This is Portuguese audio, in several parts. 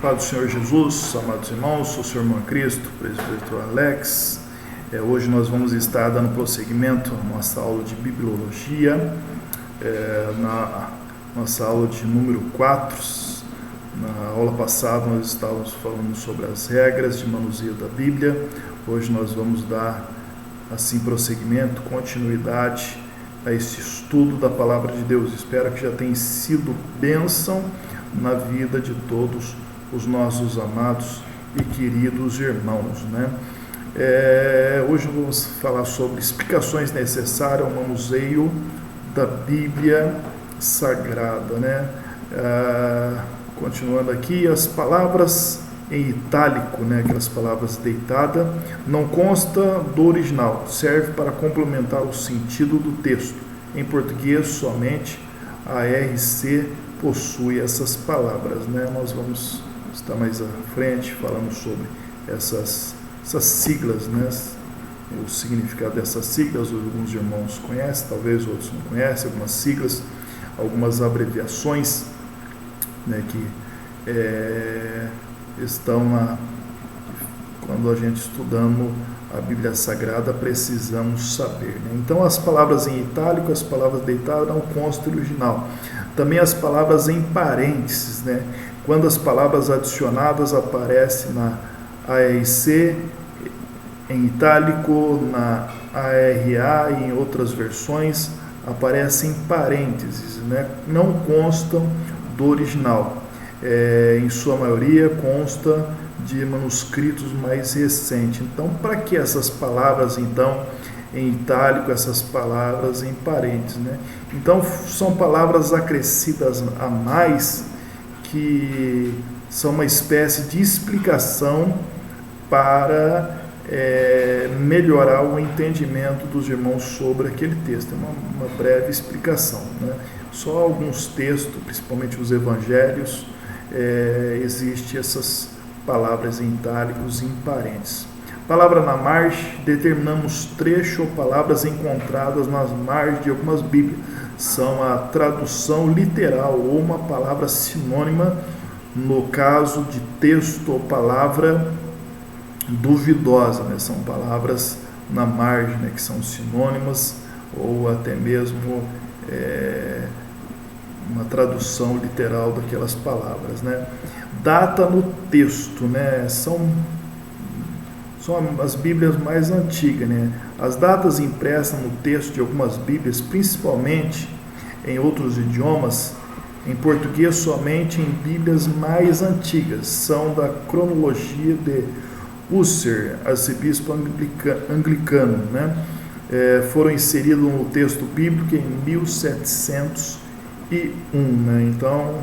Paz do Senhor Jesus, amados irmãos, sou o Senhor irmão Cristo, presbítero Alex. Hoje nós vamos estar dando prosseguimento à nossa aula de bibliologia, na nossa aula de número 4. Na aula passada nós estávamos falando sobre as regras de manuseio da Bíblia. Hoje nós vamos dar assim prosseguimento, continuidade a esse estudo da Palavra de Deus. Espero que já tenha sido bênção na vida de todos os nossos amados e queridos irmãos, né? Hoje vamos falar sobre explicações necessárias ao manuseio da Bíblia Sagrada, né? Continuando aqui, as palavras em itálico, né? Aquelas palavras deitadas, não consta do original, serve para complementar o sentido do texto. Em português, somente a RC possui essas palavras, né? Nós vamos estar mais à frente falando sobre essas siglas, né? O significado dessas siglas, alguns irmãos conhecem, talvez outros não conhecem, algumas siglas, algumas abreviações, né, que estão lá. Quando a gente estudamos a Bíblia Sagrada, precisamos saber, né? Então, as palavras em itálico, as palavras deitadas não constam do original. Também as palavras em parênteses, né? Quando as palavras adicionadas aparecem na ARC, em itálico, na ARA e em outras versões, aparecem em parênteses, né? Não constam do original. Em sua maioria, consta de manuscritos mais recentes. Então, para que essas palavras, então, em itálico, essas palavras em parênteses, né? Então, são palavras acrescidas a mais, que são uma espécie de explicação para melhorar o entendimento dos irmãos sobre aquele texto. É uma breve explicação, né? Só alguns textos, principalmente os evangelhos, existem essas palavras em itálicos e em parênteses. Palavra na margem, determinamos trecho ou palavras encontradas nas margens de algumas bíblias. São a tradução literal ou uma palavra sinônima no caso de texto ou palavra duvidosa, né? São palavras na margem, né, que são sinônimas ou até mesmo uma tradução literal daquelas palavras, né? Data no texto, né? São as Bíblias mais antigas, né? As datas impressas no texto de algumas Bíblias, principalmente em outros idiomas, em português somente em Bíblias mais antigas, são da cronologia de Husser, arcebispo anglicano, né? Foram inseridos no texto bíblico em 1701, né? Então,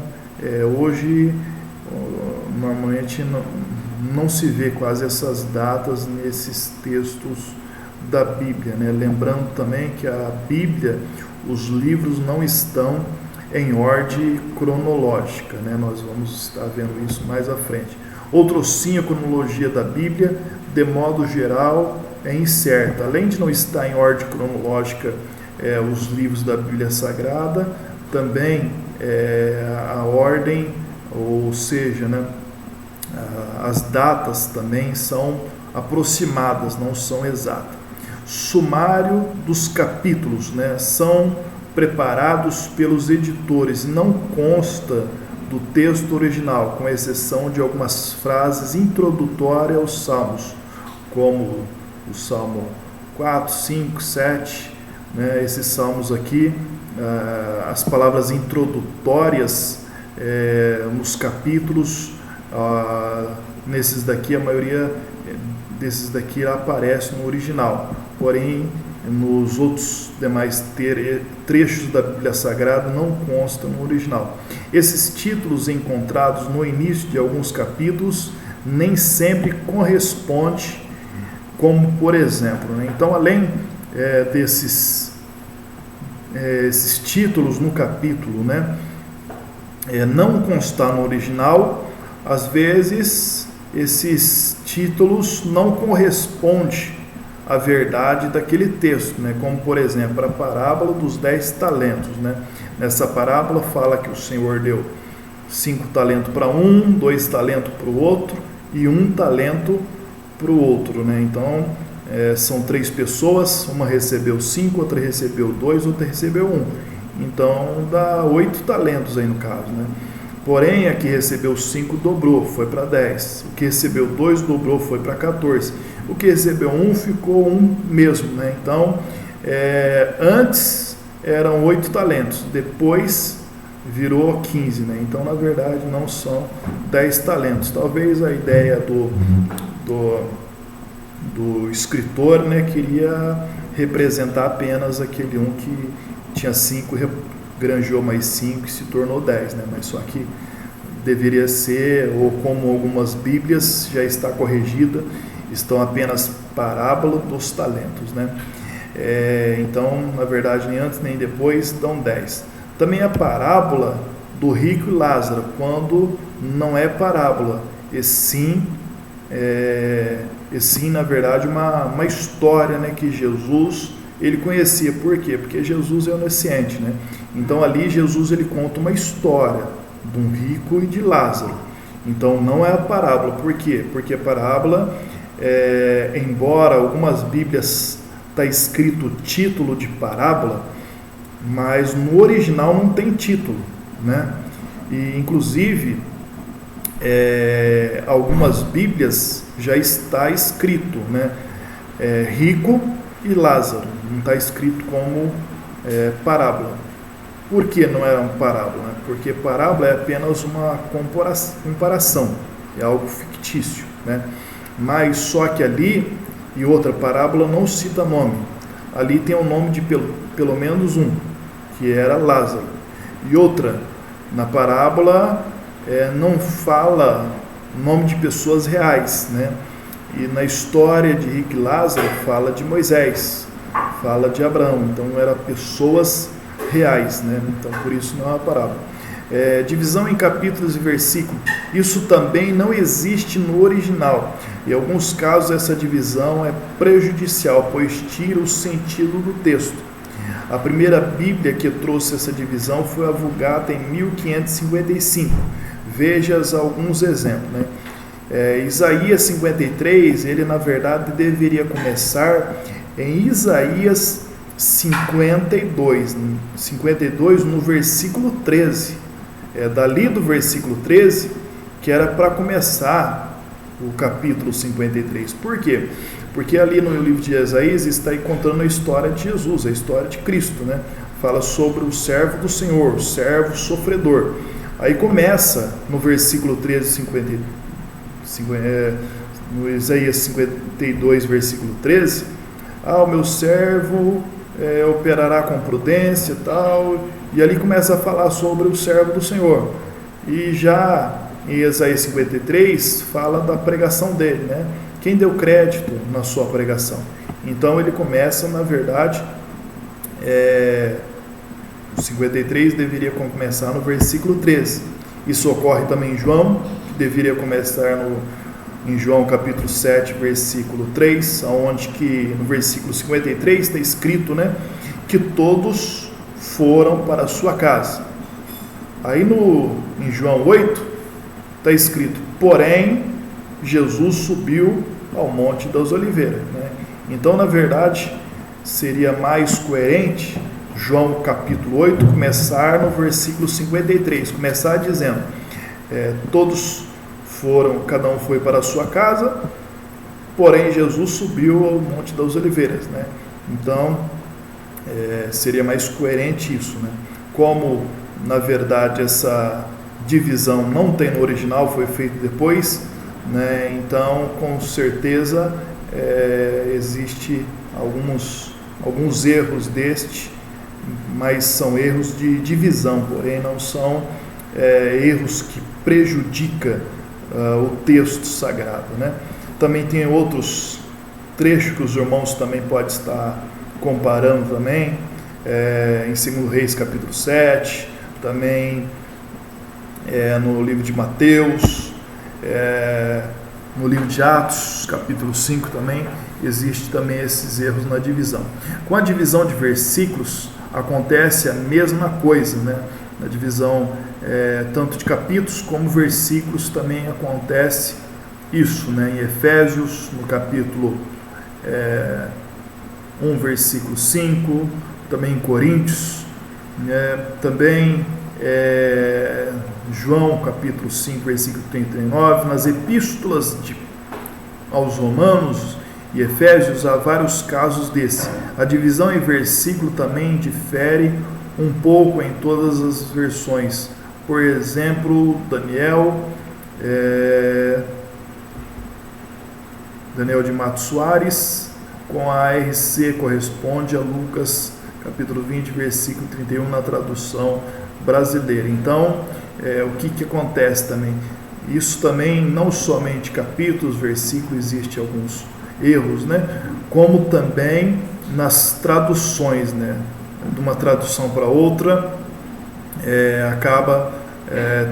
hoje, normalmente não se vê quase essas datas nesses textos da Bíblia, né? Lembrando também que a Bíblia, os livros não estão em ordem cronológica, né? Nós vamos estar vendo isso mais à frente. Outro sim, a cronologia da Bíblia, de modo geral, é incerta. Além de não estar em ordem cronológica os livros da Bíblia Sagrada, também a ordem, ou seja, né, as datas também são aproximadas, não são exatas. Sumário dos capítulos, né, são preparados pelos editores, não consta do texto original, com exceção de algumas frases introdutórias aos salmos, como o Salmo 4, 5, 7, né? Esses salmos aqui, as palavras introdutórias nos capítulos, nesses daqui, a maioria desses daqui aparece no original, porém nos outros demais trechos da Bíblia Sagrada não constam no original. Esses títulos encontrados no início de alguns capítulos nem sempre correspondem, como por exemplo, né? Então, além esses títulos no capítulo, né, não constar no original, às vezes esses títulos não correspondem a verdade daquele texto, né? Como por exemplo a parábola dos 10 talentos, né? Nessa parábola fala que o Senhor deu 5 talentos para um, 2 talentos para o outro e 1 talento para o outro, né? Então, são 3 pessoas, uma recebeu 5, outra recebeu 2, outra recebeu 1. Então, dá 8 talentos aí no caso, né? Porém, a que recebeu 5 dobrou, foi para 10. O que recebeu 2 dobrou, foi para 14. O que recebeu 1 ficou 1 mesmo, né? Então, antes eram 8 talentos, depois virou 15, né? Então, na verdade, não são 10 talentos. Talvez a ideia do escritor, né, queria representar apenas aquele um que tinha 5, granjeou mais 5 e se tornou 10, né? Mas só que deveria ser, ou como algumas bíblias já está corrigida, estão apenas parábola dos talentos, né? Então, na verdade, nem antes nem depois dão 10. Também a parábola do rico e Lázaro, quando não é parábola, e sim, na verdade, uma história, né, que Jesus ele conhecia. Por quê? Porque Jesus é onisciente, né? Então ali Jesus ele conta uma história de um rico e de Lázaro. Então não é a parábola. Por quê? Porque a parábola, embora algumas bíblias está escrito título de parábola, mas no original não tem título, né? E inclusive algumas bíblias já está escrito, né? Rico e Lázaro, não está escrito como parábola. Por que não é uma parábola? Né? Porque parábola é apenas uma comparação, é algo fictício, né? Mas só que ali, e outra, parábola não cita nome, ali tem o nome de pelo menos um, que era Lázaro. E outra, na parábola não fala nome de pessoas reais, né? E na história de Rico e Lázaro fala de Moisés, fala de Abraão, então eram pessoas reais, né? Então por isso não é uma parábola. Divisão em capítulos e versículos, isso também não existe no original. Em alguns casos essa divisão é prejudicial, pois tira o sentido do texto. A primeira Bíblia que trouxe essa divisão foi a Vulgata em 1555. Veja alguns exemplos, né? Isaías 53, ele na verdade deveria começar em Isaías 52 no versículo 13. Dali do versículo 13 que era para começar o capítulo 53. Por quê? Porque ali no livro de Isaías está aí contando a história de Jesus, a história de Cristo, né? Fala sobre o servo do Senhor, o servo sofredor. Aí começa no versículo 13, no Isaías 52, versículo 13, o meu servo operará com prudência e tal, e ali começa a falar sobre o servo do Senhor. E já em Isaías 53 fala da pregação dele, né? Quem deu crédito na sua pregação? Então ele começa, na verdade, o 53 deveria começar no versículo 13. Isso ocorre também em João, que deveria começar em João capítulo 7, versículo 3, onde que no versículo 53 está escrito, né, que todos foram para a sua casa. Aí em João 8 está escrito, porém Jesus subiu ao Monte das Oliveiras, né? Então, na verdade, seria mais coerente João capítulo 8 começar no versículo 53, começar dizendo, todos foram, cada um foi para a sua casa, porém Jesus subiu ao Monte das Oliveiras, né? Então, seria mais coerente isso, né? Como, na verdade, essa divisão não tem no original, foi feito depois, né? Então, com certeza, existe alguns erros mas são erros de divisão, porém não são erros que prejudicam o texto sagrado, né? Também tem outros trechos que os irmãos também podem estar comparando também, em 2 Reis capítulo 7, também no livro de Mateus, no livro de Atos capítulo 5 também, existe também esses erros na divisão. Com a divisão de versículos acontece a mesma coisa, né? Na divisão tanto de capítulos como versículos também acontece isso, né? Em Efésios, no capítulo 1, versículo 5, também em Coríntios, também João, capítulo 5, versículo 39, nas epístolas aos Romanos e Efésios há vários casos desse. A divisão em versículo também difere um pouco em todas as versões. Por exemplo, Daniel de Matos Soares, com a RC corresponde a Lucas, capítulo 20, versículo 31, na tradução brasileira. Então, o que acontece também? Isso também, não somente capítulos, versículos, existem alguns erros, né? Como também nas traduções, né? De uma tradução para outra, acaba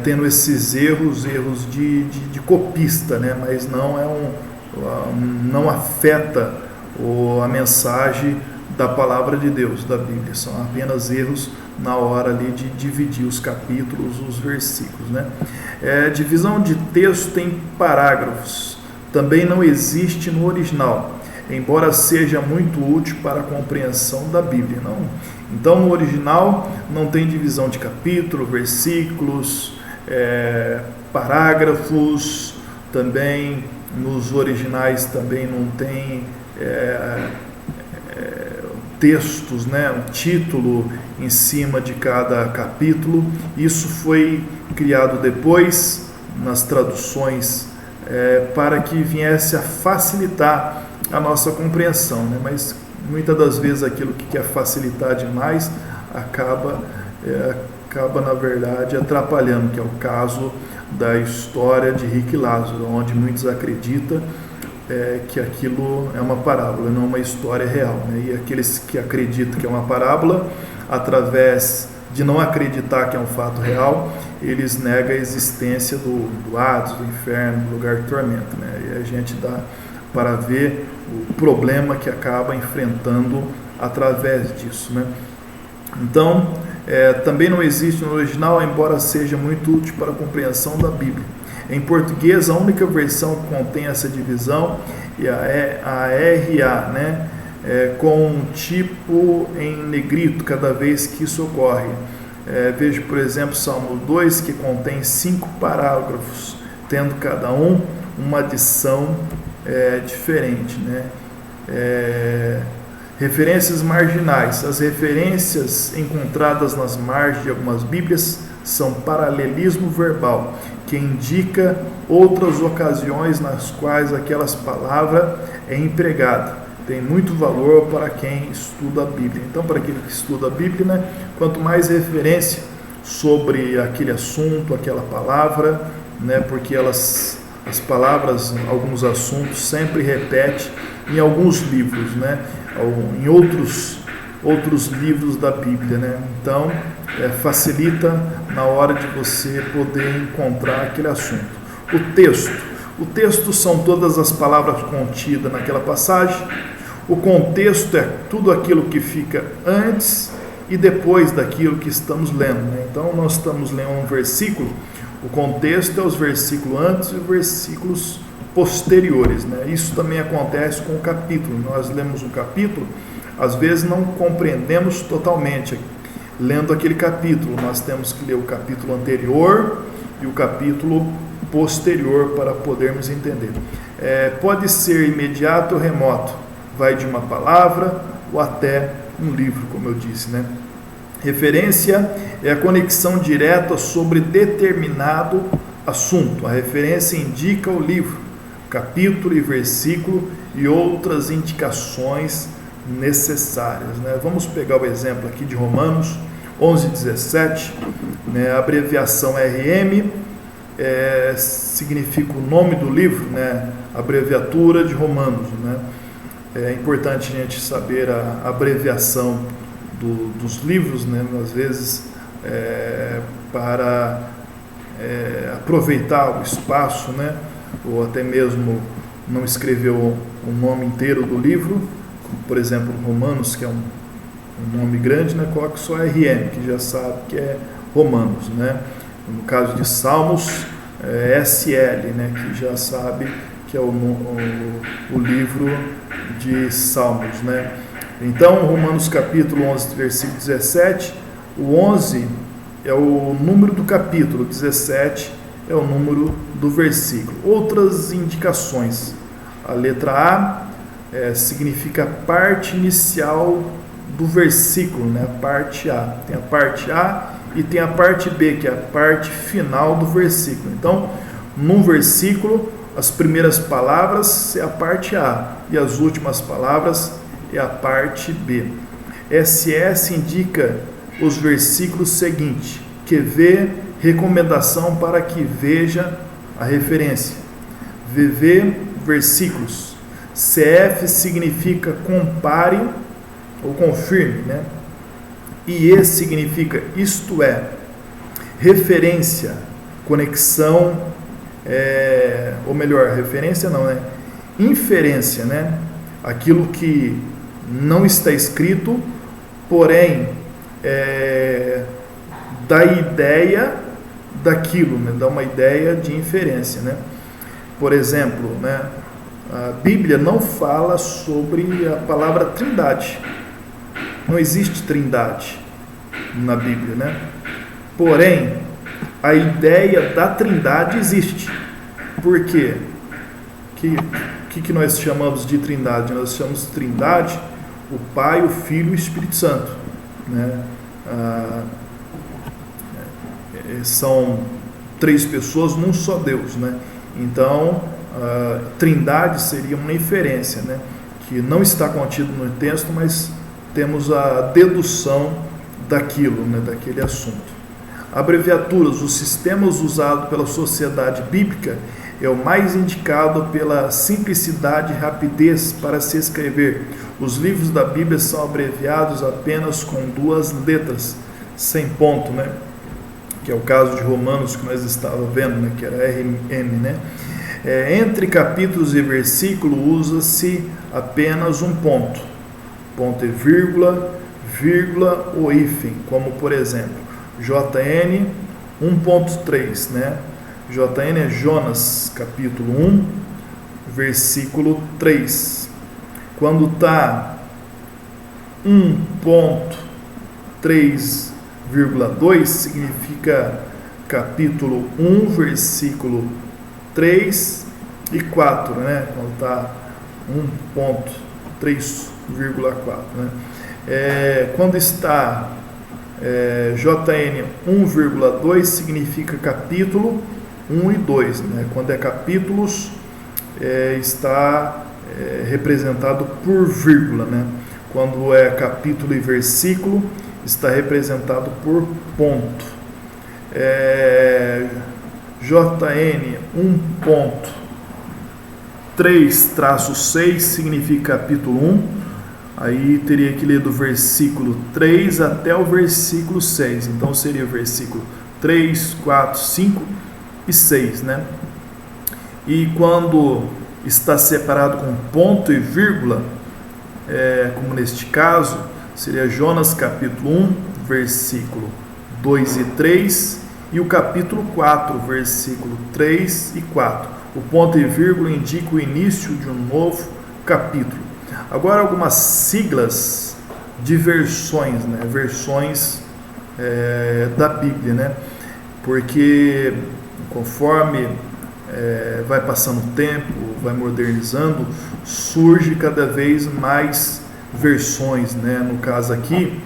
tendo esses erros de copista, né? Mas não afeta a mensagem da palavra de Deus, da Bíblia. São apenas erros na hora ali de dividir os capítulos, os versículos, né? Divisão de texto em parágrafos também não existe no original, embora seja muito útil para a compreensão da Bíblia. Então, no original não tem divisão de capítulo, versículos, parágrafos, também nos originais também não tem textos, né, um título em cima de cada capítulo. Isso foi criado depois nas traduções para que viesse a facilitar a nossa compreensão, né? Mas muitas das vezes aquilo que quer facilitar demais acaba na verdade atrapalhando, que é o caso da história de Rick e Lázaro, onde muitos acreditam que aquilo é uma parábola, não uma história real, né? E aqueles que acreditam que é uma parábola, através de não acreditar que é um fato real, eles negam a existência do Hades, do inferno, do lugar de tormento, né? E a gente dá para ver o problema que acaba enfrentando através disso, né? Então, também não existe no original, embora seja muito útil para a compreensão da Bíblia. Em português, a única versão que contém essa divisão é a RA, né? Com um tipo em negrito cada vez que isso ocorre. Vejo, por exemplo, Salmo 2, que contém 5 parágrafos, tendo cada um uma adição diferente, né? Referências marginais. As referências encontradas nas margens de algumas Bíblias são paralelismo verbal, que indica outras ocasiões nas quais aquelas palavras é empregada. Tem muito valor para quem estuda a Bíblia. Então, para aquele que estuda a Bíblia, né, quanto mais referência sobre aquele assunto, aquela palavra, né, porque as palavras, alguns assuntos, sempre repete em alguns livros, né, em outros livros da Bíblia, né? Então, facilita na hora de você poder encontrar aquele assunto. O texto são todas as palavras contidas naquela passagem. O contexto é tudo aquilo que fica antes e depois daquilo que estamos lendo, né? Então, nós estamos lendo um versículo, o contexto é os versículos antes e os versículos posteriores, né? Isso também acontece com o capítulo. Nós lemos um capítulo, às vezes não compreendemos totalmente lendo aquele capítulo. Nós temos que ler o capítulo anterior e o capítulo posterior para podermos entender. Pode ser imediato ou remoto, vai de uma palavra ou até um livro, como eu disse, né? Referência é a conexão direta sobre determinado assunto. A referência indica o livro, capítulo e versículo e outras indicações necessárias, né? Vamos pegar o exemplo aqui de Romanos 11:17, né? A abreviação RM significa o nome do livro, né? Abreviatura de Romanos, né? É importante a gente saber a abreviação dos livros, né? Às vezes para aproveitar o espaço, né? Ou até mesmo não escrever o nome inteiro do livro, como, por exemplo, Romanos, que é um nome grande, né? Coloca só RM, que já sabe que é Romanos, né? No caso de Salmos, SL, né, que já sabe que é o livro de Salmos, né? Então, Romanos capítulo 11, versículo 17, o 11 é o número do capítulo, 17 é o número do versículo. Outras indicações: a letra A significa a parte inicial do versículo, né? A parte A. Tem a parte A e tem a parte B, que é a parte final do versículo. Então, num versículo, as primeiras palavras é a parte A e as últimas palavras é a parte B. SS indica os versículos seguintes. QV, recomendação para que veja a referência. VV, versículos. CF significa compare ou confirme, né? IE significa isto é, referência, conexão, ou melhor, referência não, né? Inferência, né? Aquilo que não está escrito, porém dá ideia daquilo, né? Dá uma ideia de inferência, né? Por exemplo, né? A Bíblia não fala sobre a palavra trindade. Não existe trindade na Bíblia, né? Porém, a ideia da trindade existe. Por quê? Que nós chamamos de trindade? Nós chamamos de trindade o Pai, o Filho e o Espírito Santo, né? São três pessoas num só Deus, né? Então, trindade seria uma inferência, né? Que não está contido no texto, mas temos a dedução daquilo, né? Daquele assunto. Abreviaturas: os sistemas usados pela sociedade bíblica é o mais indicado pela simplicidade e rapidez para se escrever. Os livros da Bíblia são abreviados apenas com 2 letras, sem ponto, né? Que é o caso de Romanos que nós estávamos vendo, né? Que era RM, né? Entre capítulos e versículo usa-se apenas um ponto e vírgula ou hífen, como por exemplo, JN 1.3, né? JN é Jonas, capítulo 1, versículo 3. Quando está 1.3,2, significa capítulo 1, versículo 3 e 4, né? Quando está 1.3,4, né? Quando está JN 1,2, significa capítulo 1 e 2, né? Quando é capítulos, está representado por vírgula, né? Quando é capítulo e versículo, está representado por ponto. JN 1.3-6 significa capítulo 1, aí teria que ler do versículo 3 até o versículo 6, então seria o versículo 3, 4, 5 e 6, né? E quando está separado com ponto e vírgula, como neste caso, seria Jonas capítulo 1, versículo 2 e 3, e o capítulo 4, versículo 3 e 4. O ponto e vírgula indica o início de um novo capítulo. Agora, algumas siglas de versões, né? Versões da Bíblia, né? Porque conforme vai passando o tempo, vai modernizando, surge cada vez mais versões, né? No caso aqui,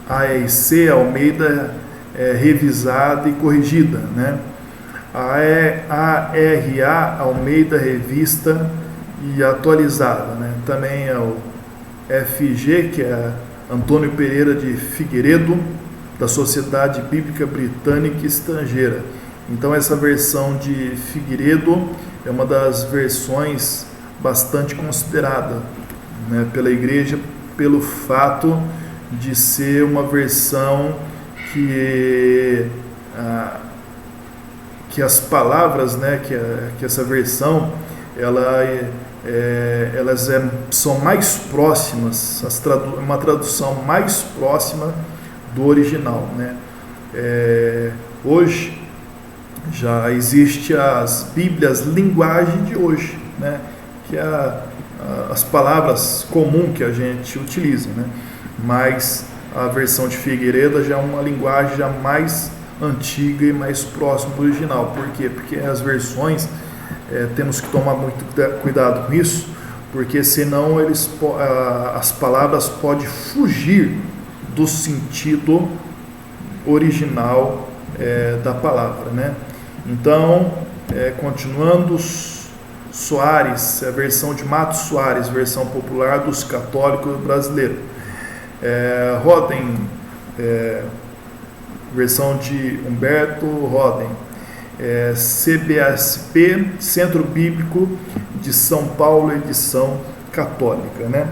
a AEC, Almeida, revisada e corrigida, né? A ARA, Almeida, revista e atualizada, né? Também é o FG, que é Antônio Pereira de Figueiredo, da Sociedade Bíblica Britânica e Estrangeira. Então, essa versão de Figueiredo é uma das versões bastante considerada, né, pela igreja, pelo fato de ser uma versão que as palavras, né, que essa versão elas são mais próximas, uma tradução mais próxima do original, né? Hoje já existe as Bíblias linguagem de hoje, né? Que é as palavras comuns que a gente utiliza, né? Mas a versão de Figueiredo já é uma linguagem já mais antiga e mais próxima do original. Por quê? Porque as versões, temos que tomar muito cuidado com isso, porque senão as palavras podem fugir do sentido original da palavra, né? Então, continuando, Soares, a versão de Matos Soares, versão popular dos católicos brasileiros. Roden, versão de Humberto Roden. CBSP, Centro Bíblico de São Paulo, edição católica, né?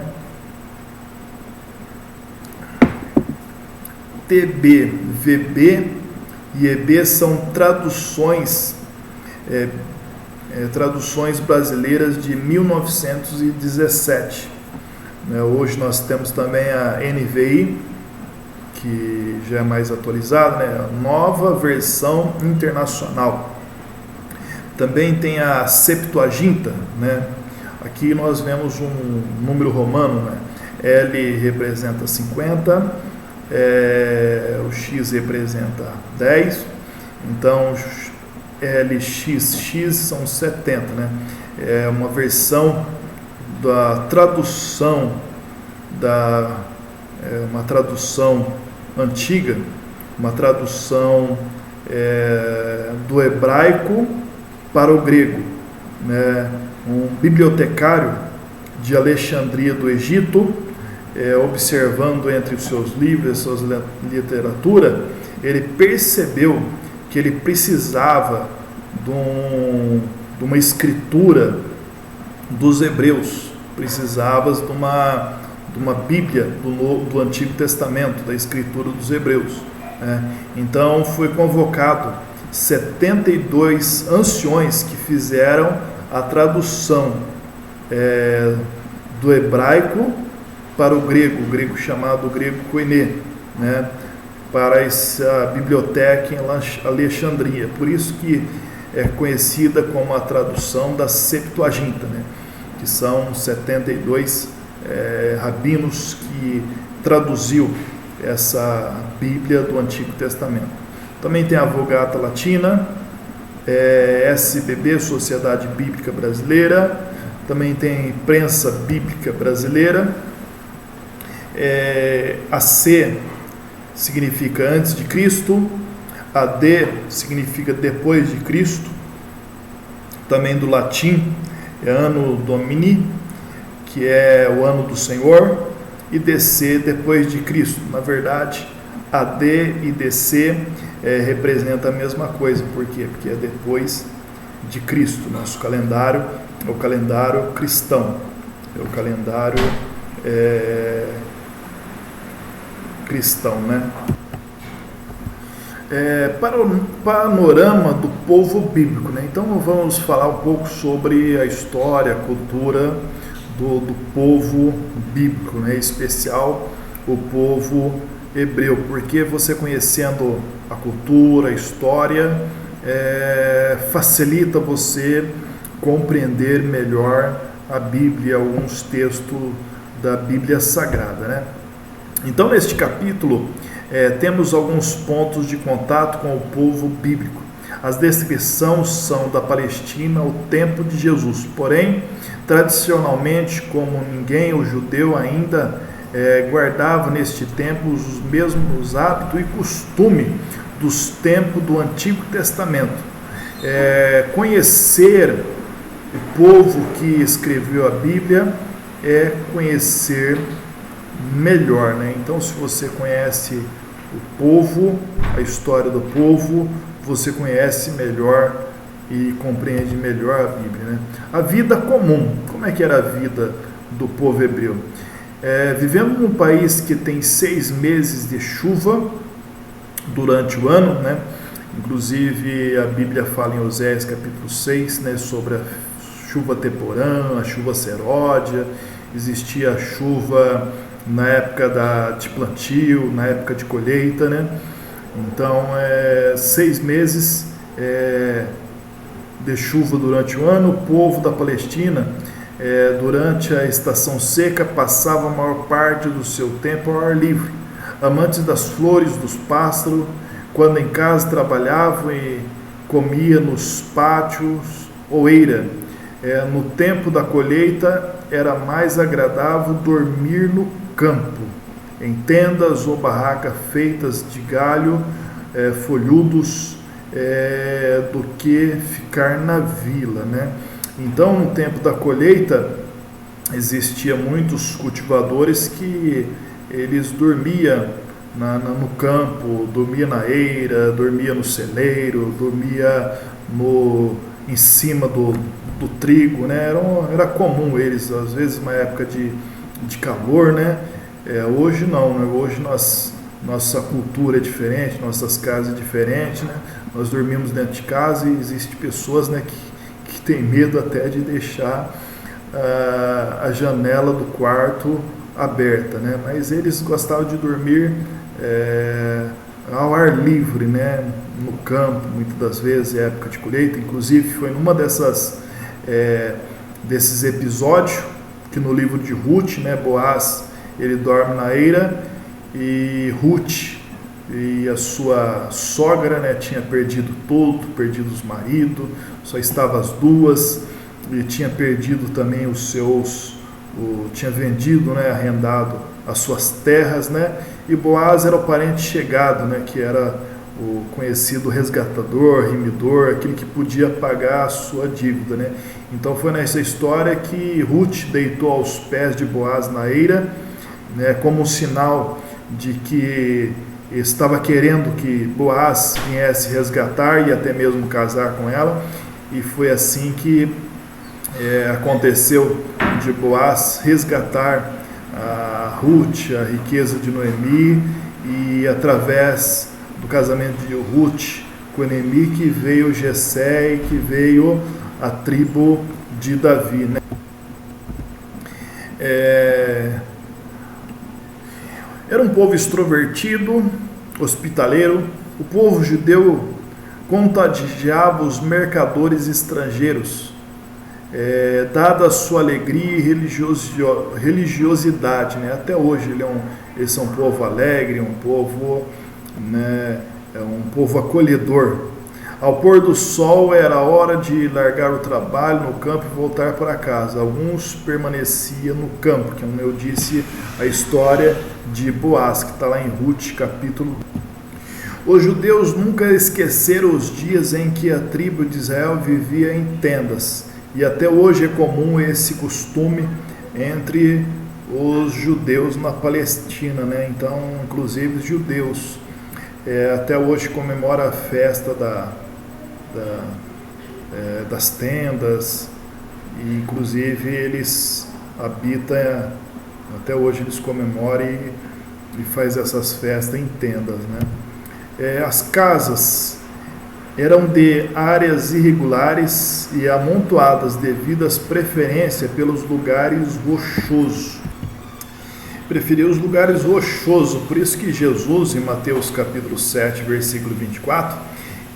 TBVB e EB são traduções brasileiras de 1917. Hoje nós temos também a NVI, que já é mais atualizada, né? Nova Versão Internacional. Também tem a Septuaginta, né? Aqui nós vemos um número romano, né? L representa 50, o X representa 10, então LXX são 70, né? É uma versão da tradução uma tradução antiga, uma tradução do hebraico para o grego, né? Um bibliotecário de Alexandria do Egito, observando entre os seus livros, suas literatura, ele percebeu que ele precisava de uma escritura dos hebreus, precisava de uma Bíblia do Antigo Testamento, da escritura dos hebreus, né? Então foi convocado 72 anciões que fizeram a tradução do hebraico para o grego chamado grego koiné, né? Para essa biblioteca em Alexandria. Por isso que é conhecida como a tradução da Septuaginta, né? Que são 72 rabinos que traduziu essa Bíblia do Antigo Testamento. Também tem a Vulgata Latina, SBB, Sociedade Bíblica Brasileira, também tem a Imprensa Bíblica Brasileira, a C significa antes de Cristo, a D significa depois de Cristo, também do latim é Anno Domini, que é o ano do Senhor, e DC depois de Cristo. Na verdade, AD e DC representam a mesma coisa. Por quê? Porque é depois de Cristo. Nosso calendário é o calendário cristão, é o calendário cristão, né? Para o panorama do povo bíblico, né? Então vamos falar um pouco sobre a história, a cultura do povo bíblico, né? Em especial o povo hebreu, porque você conhecendo a cultura, a história, facilita você compreender melhor a Bíblia, alguns textos da Bíblia Sagrada, né? Então, neste capítulo, temos alguns pontos de contato com o povo bíblico. As descrições são da Palestina ao tempo de Jesus, porém, tradicionalmente, como ninguém, o judeu ainda guardava neste tempo os mesmos hábitos e costumes dos tempos do Antigo Testamento. Conhecer o povo que escreveu a Bíblia é conhecer melhor, né? Então, se você conhece o povo, a história do povo, você conhece melhor e compreende melhor a Bíblia, né? A vida comum, como é que era a vida do povo hebreu? Vivemos num país que tem 6 meses de chuva durante o ano, né? Inclusive a Bíblia fala em Oséias capítulo 6, né, sobre a chuva temporã, a chuva seródia. Existia a chuva na época de plantio, na época de colheita, né? Então, 6 meses de chuva durante o ano. O povo da Palestina, durante a estação seca, passava a maior parte do seu tempo ao ar livre, amantes das flores, dos pássaros. Quando em casa trabalhavam e comia nos pátios ou eira. No tempo da colheita era mais agradável dormir no campo, em tendas ou barracas feitas de galho folhudos, do que ficar na vila, né? Então, no tempo da colheita, existia muitos cultivadores que eles dormiam no campo, dormia na eira, dormia no celeiro, dormia em cima do trigo, né? Era comum eles, às vezes, uma época de calor, né? Hoje não, né? Hoje nossa cultura é diferente, nossas casas é diferente, né? Nós dormimos dentro de casa e existem pessoas, né, que tem medo até de deixar a janela do quarto aberta, né? Mas eles gostavam de dormir ao ar livre, né? No campo, muitas das vezes, época de colheita. Inclusive foi numa desses episódios que no livro de Ruth, né, Boaz, ele dorme na eira, e Ruth e a sua sogra, né, tinha perdido tudo, perdido os maridos, só estavam as duas, e tinha perdido também tinha vendido, né, arrendado as suas terras, né? E Boaz era o parente chegado, né, que era o conhecido resgatador, remidor, aquele que podia pagar a sua dívida, né? Então foi nessa história que Ruth deitou aos pés de Boaz na eira, né, como um sinal de que estava querendo que Boaz viesse resgatar e até mesmo casar com ela. E foi assim que aconteceu de Boaz resgatar a Ruth, a riqueza de Noemi, e através do casamento de Ruth com Noemi que veio Jessé e que veio a tribo de Davi, né? Era um povo extrovertido, hospitaleiro. O povo judeu contagiava os mercadores estrangeiros, dada a sua alegria e religiosidade, né? Até hoje eles são um povo alegre, um povo, né, um povo acolhedor. Ao pôr do sol era hora de largar o trabalho no campo e voltar para casa. Alguns permaneciam no campo, que como eu disse, a história de Boaz, que está lá em Ruth, capítulo. Os judeus nunca esqueceram os dias em que a tribo de Israel vivia em tendas, e até hoje é comum esse costume entre os judeus na Palestina, né? Então, inclusive os judeus até hoje comemora a festa das tendas, e inclusive eles habitam, até hoje eles comemoram e faz essas festas em tendas, né? As casas eram de áreas irregulares e amontoadas devido às preferências pelos lugares rochosos. Preferia os lugares rochosos, por isso que Jesus, em Mateus capítulo 7, versículo 24,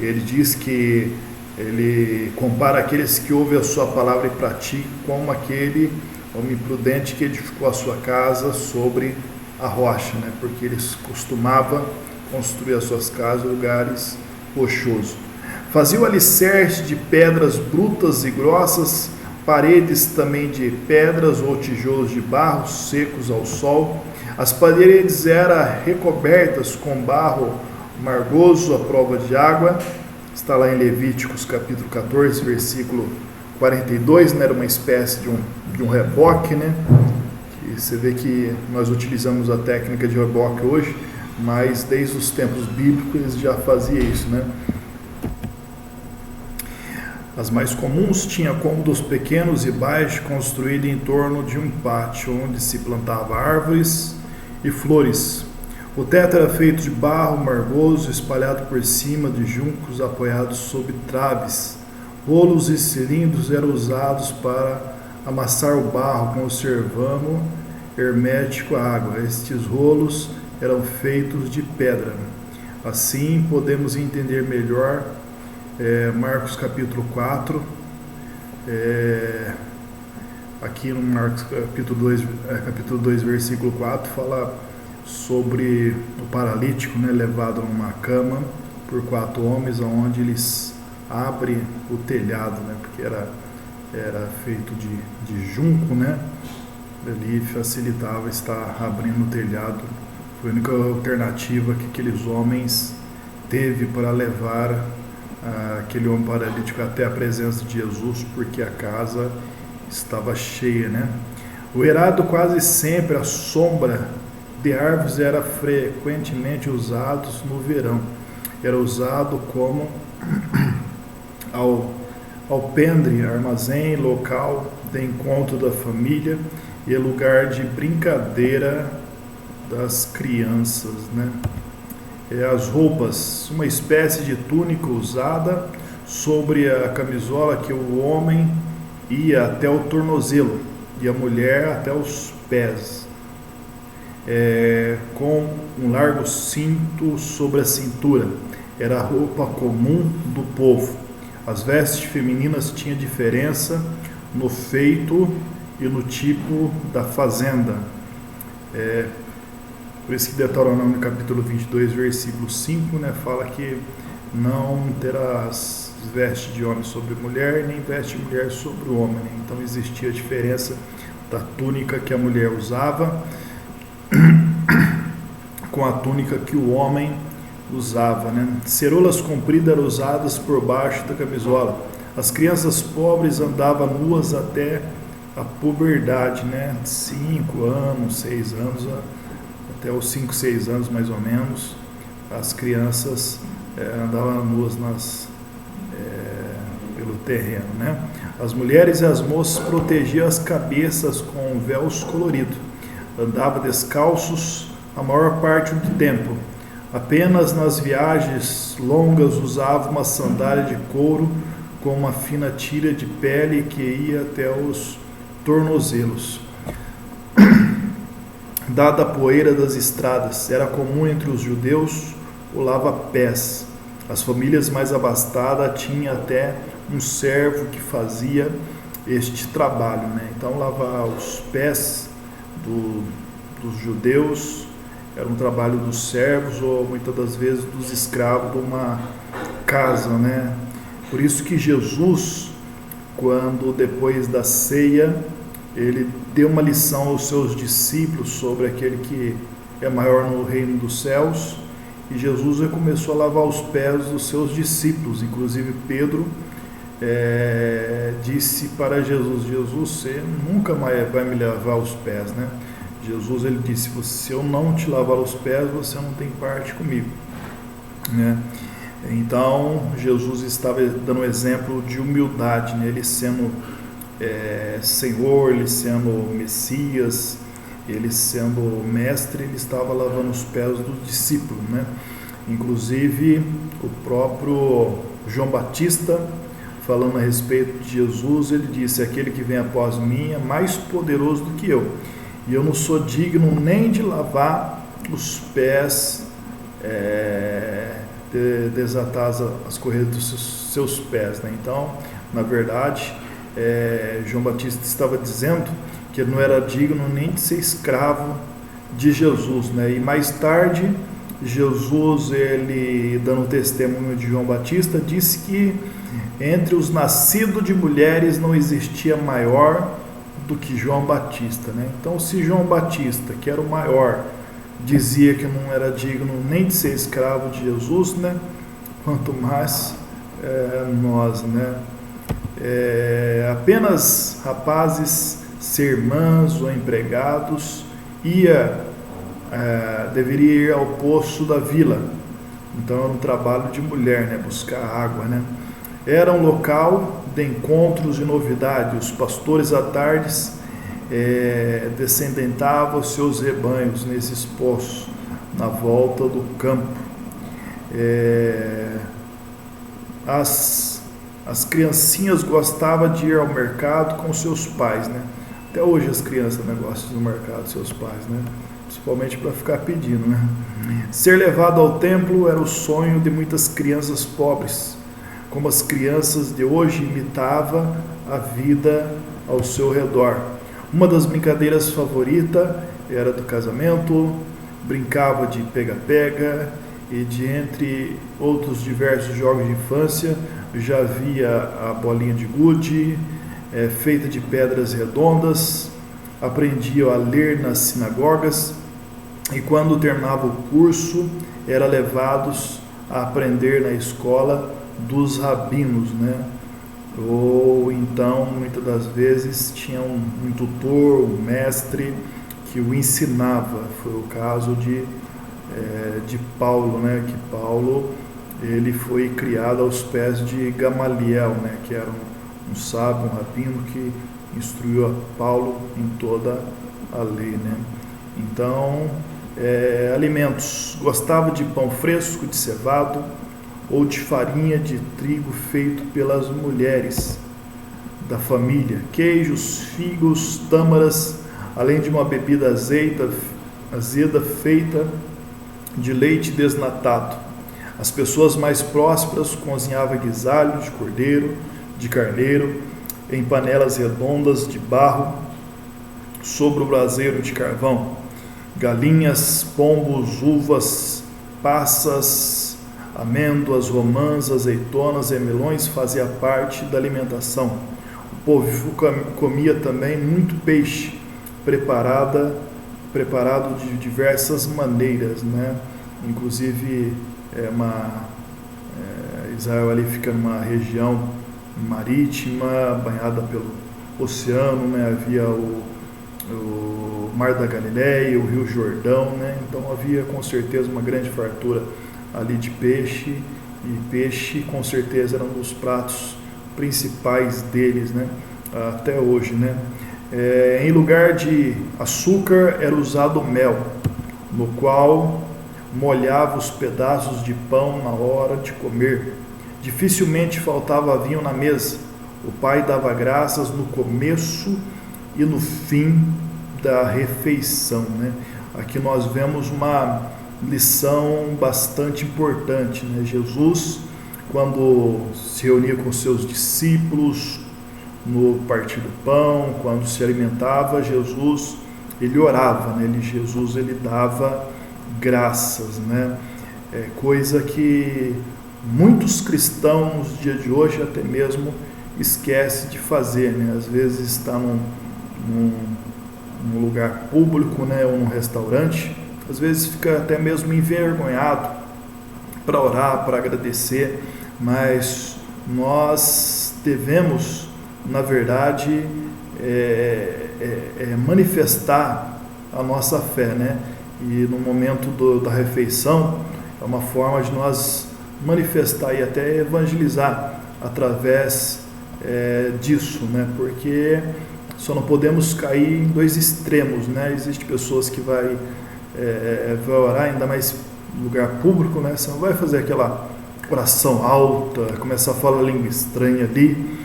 ele diz que ele compara aqueles que ouvem a sua palavra e praticam como aquele homem prudente que edificou a sua casa sobre a rocha, né? Porque eles costumavam construir as suas casas em lugares rochosos. Fazia o alicerce de pedras brutas e grossas, paredes também de pedras ou tijolos de barro secos ao sol. As paredes eram recobertas com barro margoso à prova de água. Está lá em Levíticos capítulo 14, versículo 42, né? Era uma espécie de um reboque, né? E você vê que nós utilizamos a técnica de reboque hoje, mas desde os tempos bíblicos eles já faziam isso, né? As mais comuns tinham cômodos pequenos e baixos construídos em torno de um pátio onde se plantava árvores e flores. O teto era feito de barro margoso espalhado por cima de juncos apoiados sob traves. Rolos e cilindros eram usados para amassar o barro, conservando hermético a água. Estes rolos eram feitos de pedra. Assim podemos entender melhor Marcos capítulo 4, aqui no Marcos capítulo 2, versículo 4, fala sobre o paralítico, né, levado numa cama por 4 homens, onde eles abrem o telhado, né, porque era feito de junco, né, ali facilitava estar abrindo o telhado. Foi a única alternativa que aqueles homens teve para levar aquele homem paralítico até a presença de Jesus, porque a casa estava cheia, né? O eirado quase sempre, a sombra de árvores, era frequentemente usado no verão. Era usado como alpendre, armazém, local de encontro da família e lugar de brincadeira das crianças, né? As roupas, uma espécie de túnica usada sobre a camisola, que o homem ia até o tornozelo e a mulher até os pés, com um largo cinto sobre a cintura. Era a roupa comum do povo. As vestes femininas tinham diferença no feito e no tipo da fazenda. Por isso que Deuteronômio capítulo 22, versículo 5, né, fala que não terás veste de homem sobre mulher, nem veste de mulher sobre o homem. Então existia a diferença da túnica que a mulher usava com a túnica que o homem usava, né? Ceroulas compridas eram usadas por baixo da camisola. As crianças pobres andavam nuas até a puberdade, né? 5 anos, 6 anos, até os 5, 6 anos mais ou menos, as crianças andavam nuas pelo terreno, né? As mulheres e as moças protegiam as cabeças com véus coloridos. Andavam descalços a maior parte do tempo. Apenas nas viagens longas usavam uma sandália de couro com uma fina tira de pele que ia até os tornozelos. Dada a poeira das estradas, era comum entre os judeus o lava-pés. As famílias mais abastadas tinham até um servo que fazia este trabalho, né? Então, lavar os pés dos judeus era um trabalho dos servos, ou muitas das vezes dos escravos de uma casa, né? Por isso que Jesus, quando depois da ceia, ele deu uma lição aos seus discípulos sobre aquele que é maior no reino dos céus, e Jesus começou a lavar os pés dos seus discípulos. Inclusive Pedro disse para Jesus: você nunca mais vai me lavar os pés, né? Jesus, ele disse: se eu não te lavar os pés, você não tem parte comigo, né? Então Jesus estava dando um exemplo de humildade, né? Ele sendo Senhor, ele sendo Messias, ele sendo mestre, ele estava lavando os pés dos discípulos, né? Inclusive o próprio João Batista, falando a respeito de Jesus, ele disse: aquele que vem após mim é mais poderoso do que eu, e eu não sou digno nem de lavar os pés, desatar as correias dos seus pés, né? Então, na verdade, João Batista estava dizendo que ele não era digno nem de ser escravo de Jesus, né? E mais tarde, Jesus, ele dando testemunho de João Batista, disse que entre os nascidos de mulheres não existia maior do que João Batista, né? Então, se João Batista, que era o maior, dizia que não era digno nem de ser escravo de Jesus, né? Quanto mais nós, né? Apenas rapazes, sermãs ou empregados deveria ir ao poço da vila. Então era um trabalho de mulher, né? Buscar água, né? Era um local de encontros e novidade. Os pastores à tarde descendentavam os seus rebanhos nesses poços na volta do campo. As criancinhas gostavam de ir ao mercado com seus pais, né? Até hoje as crianças, né, gostam do mercado com seus pais, né? principalmente para ficar pedindo, né? Ser levado ao templo era o sonho de muitas crianças pobres, como as crianças de hoje imitava a vida ao seu redor. Uma das brincadeiras favoritas era do casamento, brincava de pega-pega e de entre outros diversos jogos de infância, já havia a bolinha de gude, feita de pedras redondas, aprendiam a ler nas sinagogas e quando terminava o curso, eram levados a aprender na escola dos rabinos, né? Ou então, muitas das vezes, tinha um tutor, um mestre que o ensinava. Foi o caso de Paulo, né? Que Paulo ele foi criado aos pés de Gamaliel, né? Que era um sábio, um rabino que instruiu a Paulo em toda a lei, né? Então, alimentos. Gostava de pão fresco, de cevado ou de farinha de trigo feito pelas mulheres da família, queijos, figos, tâmaras, além de uma bebida azeda feita de leite desnatado. As pessoas mais prósperas cozinhavam guisalho de cordeiro, de carneiro, em panelas redondas de barro, sobre o braseiro de carvão. Galinhas, pombos, uvas, passas, amêndoas, romãs, azeitonas e melões fazia parte da alimentação. O povo comia também muito peixe, preparado de diversas maneiras, né? Inclusive, Israel ali fica numa região marítima, banhada pelo oceano, né? Havia o Mar da Galileia, o Rio Jordão, né? Então havia com certeza uma grande fartura ali de peixe, e peixe com certeza era um dos pratos principais deles, né? Até hoje, né? Em lugar de açúcar era usado mel, no qual molhava os pedaços de pão na hora de comer. Dificilmente faltava vinho na mesa. O pai dava graças no começo e no fim da refeição, né? Aqui nós vemos uma lição bastante importante, né? Jesus, quando se reunia com seus discípulos no partir do pão, quando se alimentava, Jesus, ele orava, né? Jesus, ele dava graças, né? Coisa que muitos cristãos nos dias de hoje até mesmo esquece de fazer, né? Às vezes está num lugar público, né? Ou num restaurante, às vezes fica até mesmo envergonhado para orar, para agradecer, mas nós devemos, na verdade, manifestar a nossa fé, né? E no momento da refeição é uma forma de nós manifestar e até evangelizar através disso, né? Porque só não podemos cair em dois extremos, né? Existem pessoas que vai orar, ainda mais em lugar público, né? Você não vai fazer aquela oração alta, começar a falar língua estranha ali,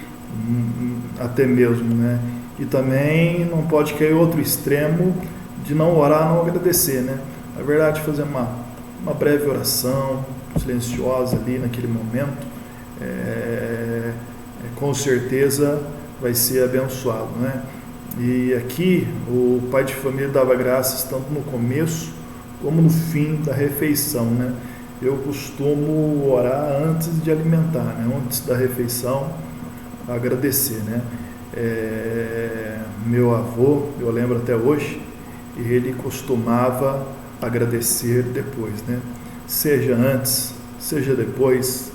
até mesmo, né? E também não pode cair outro extremo de não orar, não agradecer, né? Na verdade, fazer uma breve oração silenciosa ali naquele momento, com certeza vai ser abençoado, né? E aqui o pai de família dava graças tanto no começo como no fim da refeição, né? Eu costumo orar antes de alimentar, né? Antes da refeição, agradecer, né? Meu avô, eu lembro até hoje, ele costumava agradecer depois, né? Seja antes, seja depois,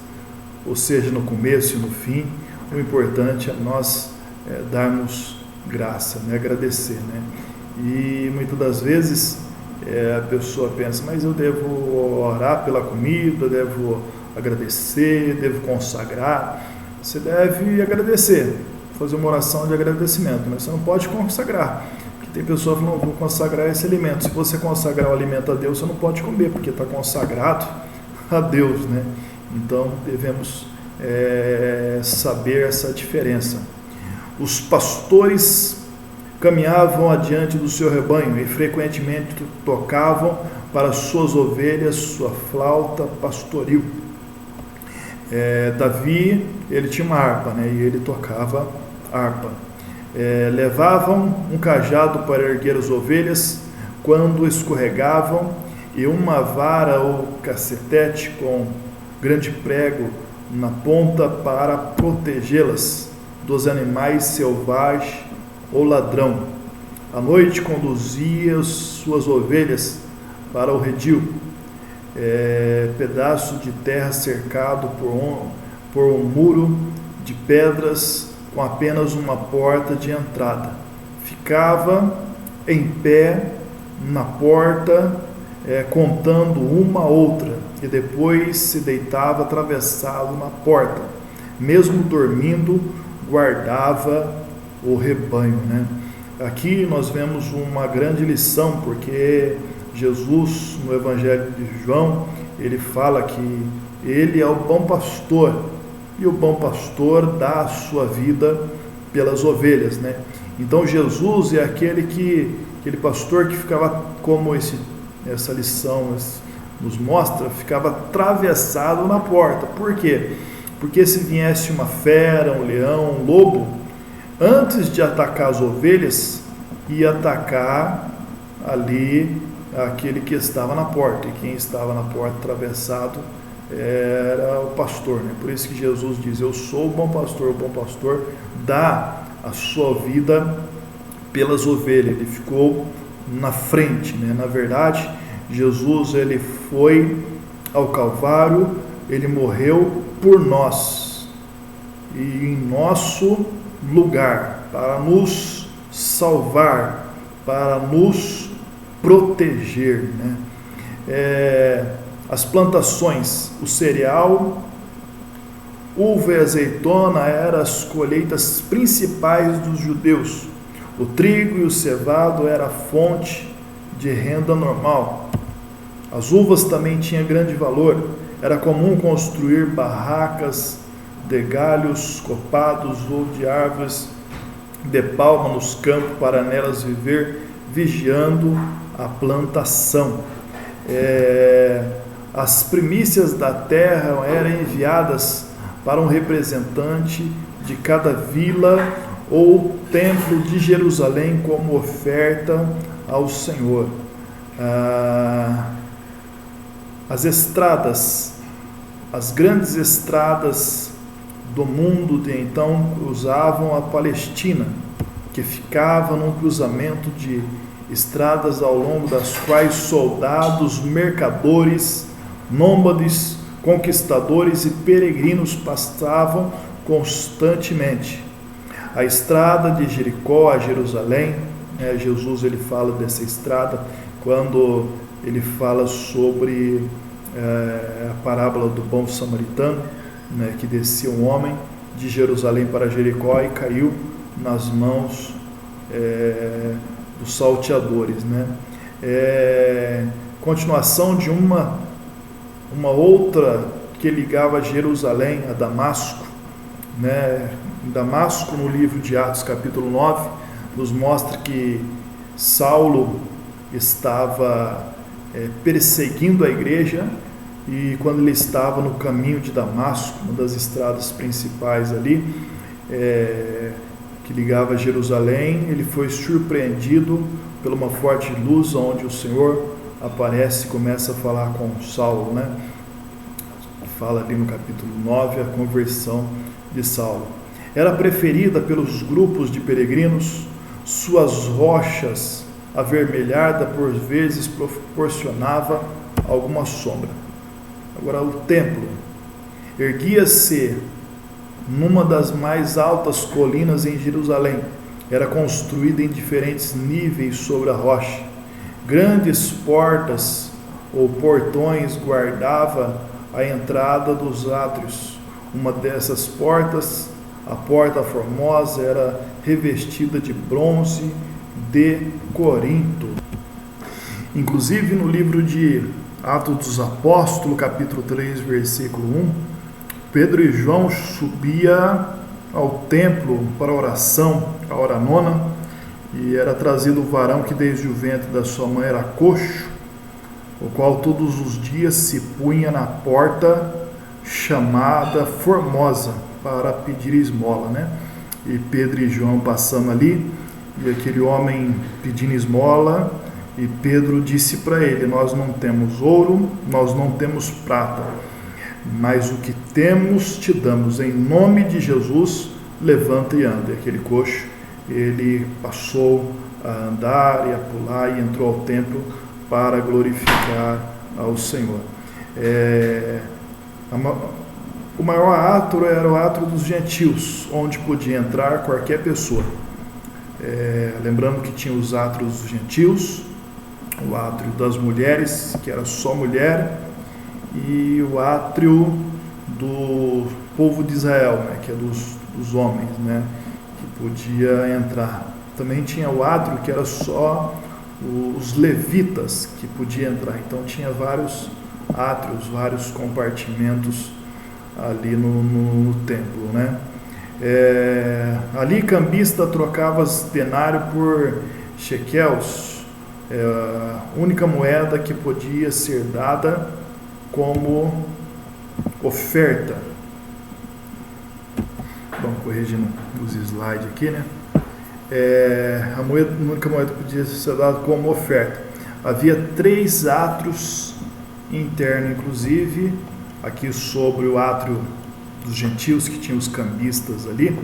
ou seja no começo e no fim, o importante é nós darmos graça, né? Agradecer, né? E muitas das vezes a pessoa pensa, mas eu devo orar pela comida, devo agradecer, devo consagrar. Você deve agradecer, fazer uma oração de agradecimento, mas você não pode consagrar, porque tem pessoas que não vão consagrar esse alimento. Se você consagrar o alimento a Deus, você não pode comer, porque está consagrado a Deus, né? Então devemos saber essa diferença. Os pastores caminhavam adiante do seu rebanho e frequentemente tocavam para suas ovelhas sua flauta pastoril. Davi, ele tinha uma harpa, né, e ele tocava harpa. Levavam um cajado para erguer as ovelhas quando escorregavam, e uma vara ou cacetete com grande prego na ponta para protegê-las dos animais selvagens ou ladrão. À noite conduzia suas ovelhas para o redil, pedaço de terra cercado por um muro de pedras com apenas uma porta de entrada. Ficava em pé na porta, contando uma outra, e depois se deitava atravessado na porta. Mesmo dormindo, guardava o rebanho, né? Aqui nós vemos uma grande lição, porque Jesus, no Evangelho de João, ele fala que ele é o bom pastor, e o bom pastor dá a sua vida pelas ovelhas, né? Então Jesus é aquele pastor que ficava, como essa lição nos mostra, ficava atravessado na porta. Por quê? Porque se viesse uma fera, um leão, um lobo, antes de atacar as ovelhas, ia atacar ali aquele que estava na porta, e quem estava na porta atravessado era o pastor, né? Por isso que Jesus diz: eu sou o bom pastor dá a sua vida pelas ovelhas. Ele ficou na frente, né? Na verdade, Jesus, ele foi ao Calvário, ele morreu por nós e em nosso lugar, para nos salvar, para nos proteger, né? As plantações, o cereal, uva e azeitona eram as colheitas principais dos judeus. O trigo e o cevado era a fonte de renda normal. As uvas também tinham grande valor. Era comum construir barracas de galhos copados ou de árvores de palma nos campos para nelas viver, vigiando a plantação. As primícias da terra eram enviadas para um representante de cada vila ou templo de Jerusalém como oferta ao Senhor. As estradas, as grandes estradas do mundo de então cruzavam a Palestina, que ficava num cruzamento de estradas ao longo das quais soldados, mercadores, nômades, conquistadores e peregrinos passavam constantemente. A estrada de Jericó a Jerusalém, Jesus ele fala dessa estrada quando ele fala sobre a parábola do bom samaritano, né, que descia um homem de Jerusalém para Jericó e caiu nas mãos dos salteadores, né? Continuação de uma outra que ligava Jerusalém a Damasco, né? Em Damasco, no livro de Atos capítulo 9, nos mostra que Saulo estava perseguindo a igreja, e quando ele estava no caminho de Damasco, uma das estradas principais ali, que ligava Jerusalém, ele foi surpreendido por uma forte luz, onde o Senhor aparece e começa a falar com Saulo, né? Fala ali no capítulo 9 a conversão de Saulo. Era preferida pelos grupos de peregrinos, suas rochas avermelhadas por vezes proporcionava alguma sombra. Agora, o templo erguia-se numa das mais altas colinas em Jerusalém. Era construído em diferentes níveis sobre a rocha. Grandes portas ou portões guardava a entrada dos átrios. Uma dessas portas, a Porta Formosa, era revestida de bronze de Corinto. Inclusive no livro de Atos dos Apóstolos, capítulo 3, versículo 1, Pedro e João subiam ao templo para oração, a hora nona, E era trazido o varão que desde o ventre da sua mãe era coxo, o qual todos os dias se punha na porta chamada Formosa para pedir esmola, né? E Pedro e João passando ali, e aquele homem pedindo esmola, e Pedro disse para ele: nós não temos ouro, nós não temos prata, mas o que temos te damos, em nome de Jesus, levanta e anda. E aquele coxo, ele passou a andar e a pular e entrou ao templo para glorificar ao Senhor. O maior átrio era o átrio dos gentios, onde podia entrar qualquer pessoa. Lembrando que tinha os átrios dos gentios, o átrio das mulheres, que era só mulher, e o átrio do povo de Israel, né, que é dos homens, né, que podia entrar. Também tinha o átrio que era só os levitas que podiam entrar. Então tinha vários átrios, vários compartimentos ali no templo, né? Ali cambista trocava denário por shequels, a única moeda que podia ser dada como oferta. Bom, corrigindo os slides aqui, né? A única moeda que podia ser dada como oferta. Havia 3 átrios internos, inclusive, aqui sobre o átrio dos gentios, que tinha os cambistas ali,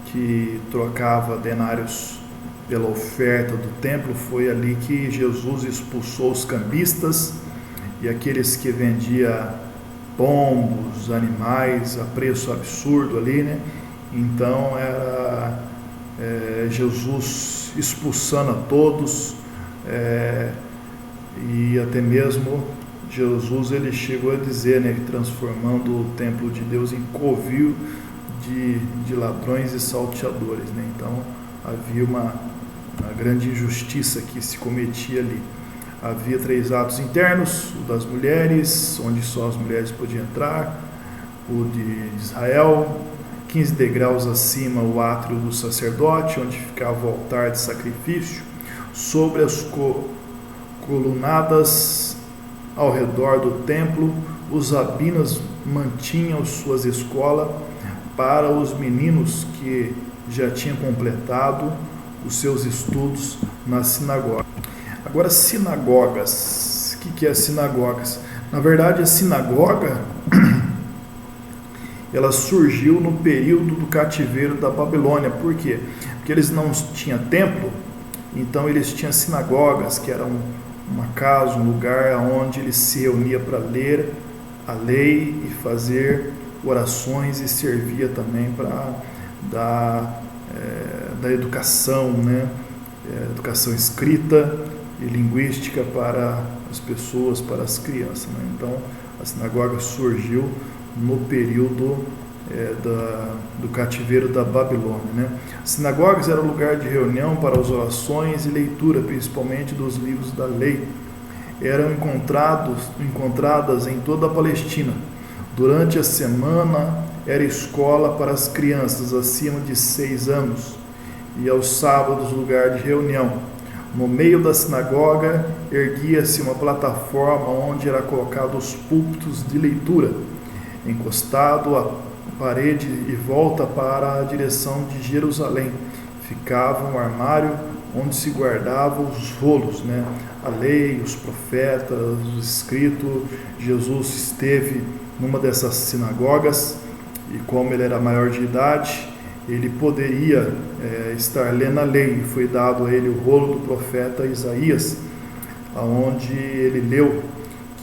que trocava denários pela oferta do templo. Foi ali que Jesus expulsou os cambistas e aqueles que vendiam pombos, animais a preço absurdo ali, né? Então era Jesus expulsando a todos, e até mesmo Jesus, ele chegou a dizer, né, transformando o templo de Deus em covil de ladrões e salteadores, né? Então havia uma grande injustiça que se cometia ali. Havia 3 atos internos: o das mulheres, onde só as mulheres podiam entrar; o de Israel, 15 degraus acima, o átrio do sacerdote, onde ficava o altar de sacrifício. Sobre as colunadas ao redor do templo, os rabinos mantinham suas escolas para os meninos que já tinham completado os seus estudos na sinagoga. Agora, sinagogas. O que é sinagogas? Na verdade, a sinagoga ela surgiu no período do cativeiro da Babilônia. Por quê? Porque eles não tinham templo, então eles tinham sinagogas, que eram uma casa, um lugar onde eles se reuniam para ler a lei e fazer orações, e servia também para dar da educação, né? Educação escrita e linguística para as pessoas, para as crianças, né? Então a sinagoga surgiu no período do cativeiro da Babilônia, né? As sinagogas eram lugar de reunião para as orações e leitura, principalmente dos livros da lei. Eram encontradas em toda a Palestina. Durante a semana era escola para as crianças acima de 6 anos, e aos sábados lugar de reunião. No meio da sinagoga erguia-se uma plataforma onde era colocado os púlpitos de leitura, encostado à parede e volta para a direção de Jerusalém. Ficava um armário onde se guardavam os rolos, né? A lei, os profetas, os escritos. Jesus esteve numa dessas sinagogas, e como ele era maior de idade, ele poderia estar lendo a lei. Foi dado a ele o rolo do profeta Isaías, onde ele leu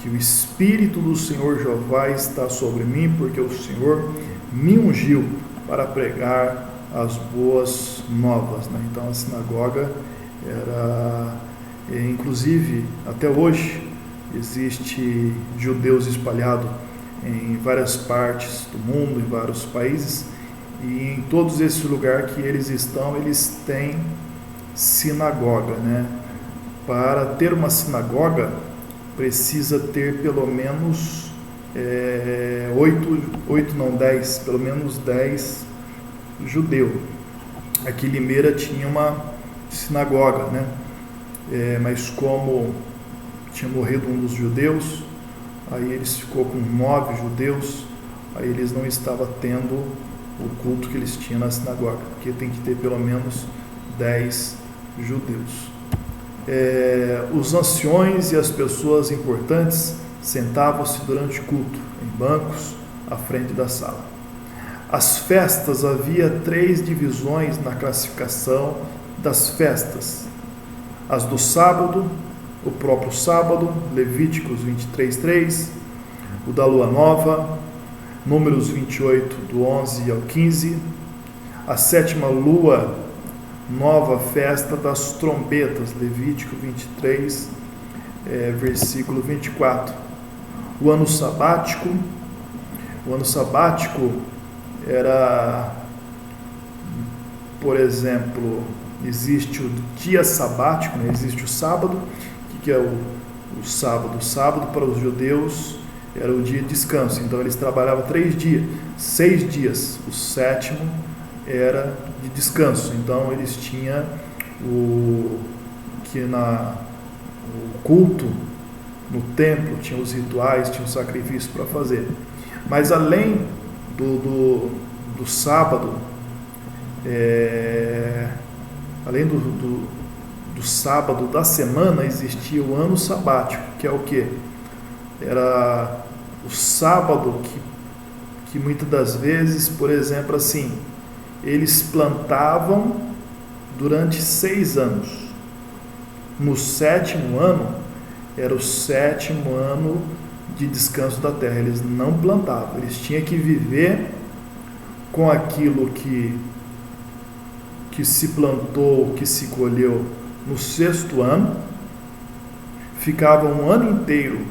que o Espírito do Senhor Jeová está sobre mim, porque o Senhor me ungiu para pregar as boas novas, né? Então a sinagoga era, inclusive até hoje existe judeus espalhados em várias partes do mundo, em vários países, e em todos esses lugares que eles estão, eles têm sinagoga, né? Para ter uma sinagoga precisa ter pelo menos 10, pelo menos 10 judeus. Aqui em Limeira tinha uma sinagoga, né? Mas como tinha morrido um dos judeus, aí eles ficou com 9 judeus, aí eles não estavam tendo o culto que eles tinham na sinagoga, porque tem que ter pelo menos 10 judeus. Os anciões e as pessoas importantes sentavam-se durante o culto, em bancos, à frente da sala. As festas, havia 3 divisões na classificação das festas. As do sábado, o próprio sábado, Levíticos 23:3, o da lua nova, Números 28, do 11 ao 15, a 7ª lua nova, festa das trombetas, Levítico 23, versículo 24. O ano sabático era, por exemplo, existe o dia sabático, né? Existe o sábado. O que é o sábado? O sábado para os judeus era o dia de descanso, então eles trabalhavam 3 dias, 6 dias, o 7º era de descanso, então eles tinham o culto no templo, tinha os rituais, tinha o sacrifício para fazer. Mas além do sábado, além do sábado da semana, existia o ano sabático, que é o quê? Era o sábado que muitas das vezes, por exemplo, assim, eles plantavam durante 6 anos. No 7º ano, era o 7º ano de descanso da terra. Eles não plantavam, eles tinham que viver com aquilo que se plantou, que se colheu no 6º ano, ficavam um ano inteiro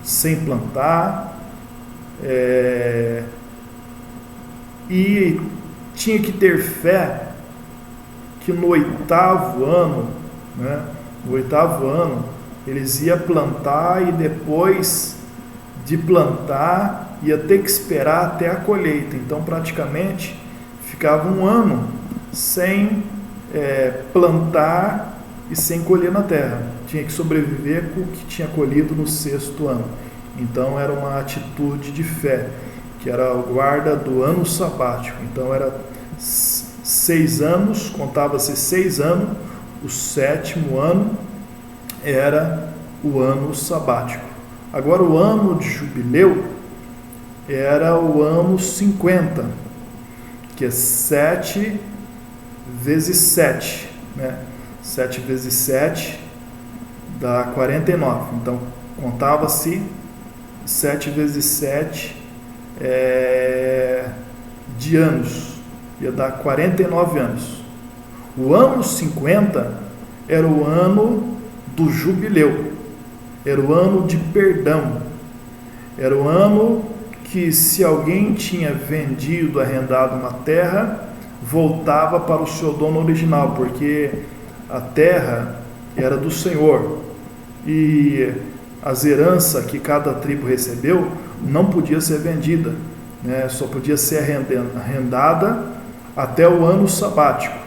sem plantar, e tinha que ter fé que no 8º ano, né, no 8º ano, eles iam plantar e depois de plantar ia ter que esperar até a colheita. Então praticamente ficava um ano sem plantar e sem colher na terra. Tinha que sobreviver com o que tinha colhido no 6º ano. Então era uma atitude de fé, que era a guarda do ano sabático. Então era 6 anos, contava-se 6 anos, o 7º ano era o ano sabático. Agora o ano de jubileu era o ano 50, que é 7 vezes 7, né? 7 vezes 7 dá 49. Então contava-se 7 vezes 7 de anos, ia dar 49 anos. O ano 50 era o ano do jubileu, era o ano de perdão, era o ano que, se alguém tinha vendido, arrendado uma terra, voltava para o seu dono original, porque a terra era do Senhor e as heranças que cada tribo recebeu não podia ser vendida, né? Só podia ser arrendada até o ano sabático.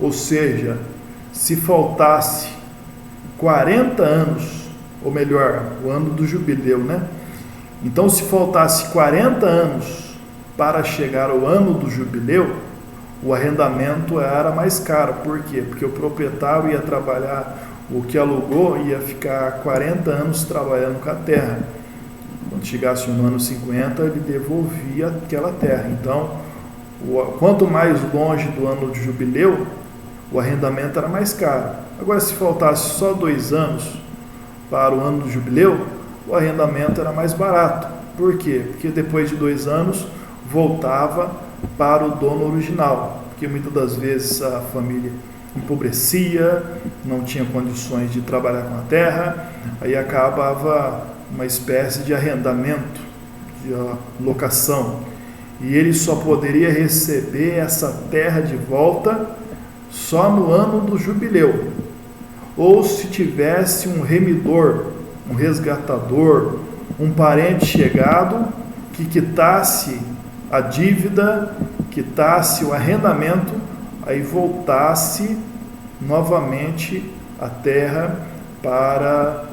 Ou seja, se faltasse 40 anos, ou melhor, o ano do jubileu, né? Então, se faltasse 40 anos para chegar ao ano do jubileu, o arrendamento era mais caro. Por quê? Porque o proprietário ia trabalhar, o que alugou ia ficar 40 anos trabalhando com a terra. Quando chegasse no ano 50, ele devolvia aquela terra. Então, quanto mais longe do ano de jubileu, o arrendamento era mais caro. Agora, se faltasse só 2 anos para o ano do jubileu, o arrendamento era mais barato. Por quê? Porque depois de 2 anos voltava para o dono original, porque muitas das vezes a família empobrecia, não tinha condições de trabalhar com a terra, aí acabava uma espécie de arrendamento, de locação, e ele só poderia receber essa terra de volta só no ano do jubileu, ou se tivesse um remidor, um resgatador, um parente chegado que quitasse a dívida, quitasse o arrendamento, aí voltasse novamente a terra para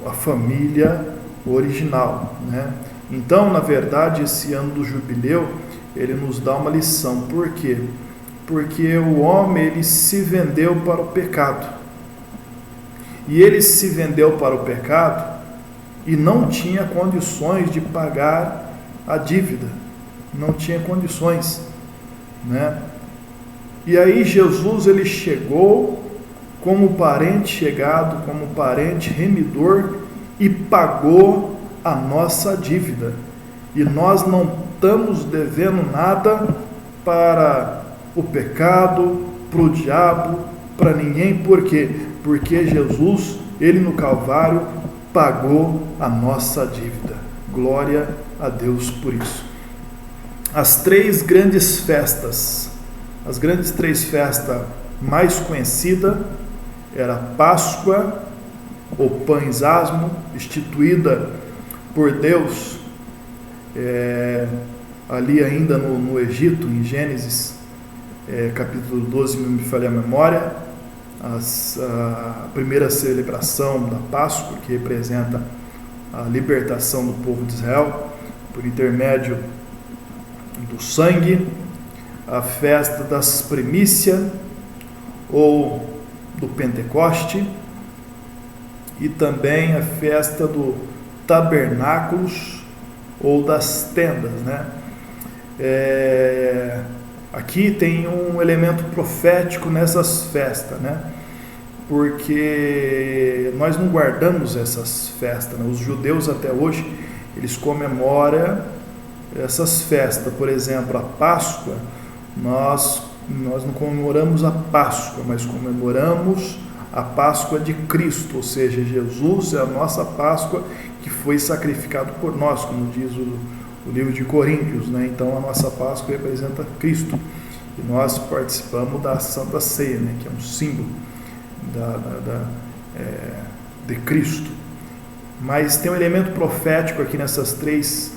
a família original, né? Então, na verdade, esse ano do jubileu, ele nos dá uma lição. Por quê? Porque o homem, ele se vendeu para o pecado. E ele se vendeu para o pecado e não tinha condições de pagar a dívida. Não tinha condições, né? E aí Jesus, ele chegou como parente chegado, como parente remidor, e pagou a nossa dívida. E nós não estamos devendo nada para o pecado, para o diabo, para ninguém. Por quê? Porque Jesus, ele no Calvário, pagou a nossa dívida. Glória a Deus por isso. As três grandes festas, as grandes três festas mais conhecidas, era a Páscoa, ou Pães Asmo, instituída por Deus ali ainda no Egito, em Gênesis capítulo 12, me falha a memória, a primeira celebração da Páscoa, que representa a libertação do povo de Israel por intermédio do sangue, a festa das primícias ou do Pentecoste, e também a festa do tabernáculos ou das tendas, né? Aqui tem um elemento profético nessas festas, né? Porque nós não guardamos essas festas, né? Os judeus até hoje, eles comemoram essas festas. Por exemplo, a Páscoa, nós não comemoramos a Páscoa, mas comemoramos a Páscoa de Cristo, ou seja, Jesus é a nossa Páscoa que foi sacrificado por nós, como diz o livro de Coríntios, né? Então a nossa Páscoa representa Cristo, e nós participamos da Santa Ceia, né? Que é um símbolo de Cristo. Mas tem um elemento profético aqui nessas três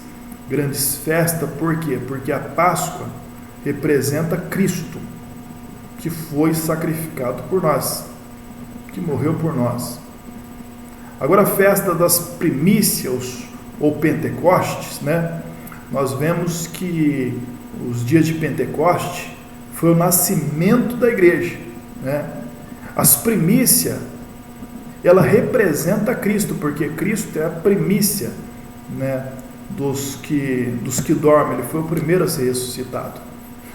grandes festas. Por quê? Porque a Páscoa representa Cristo, que foi sacrificado por nós, que morreu por nós. Agora, a festa das primícias ou Pentecostes, né? Nós vemos que os dias de Pentecoste foi o nascimento da igreja, né? As primícias, ela representa Cristo, porque Cristo é a primícia, né, dos que dormem. Ele foi o primeiro a ser ressuscitado.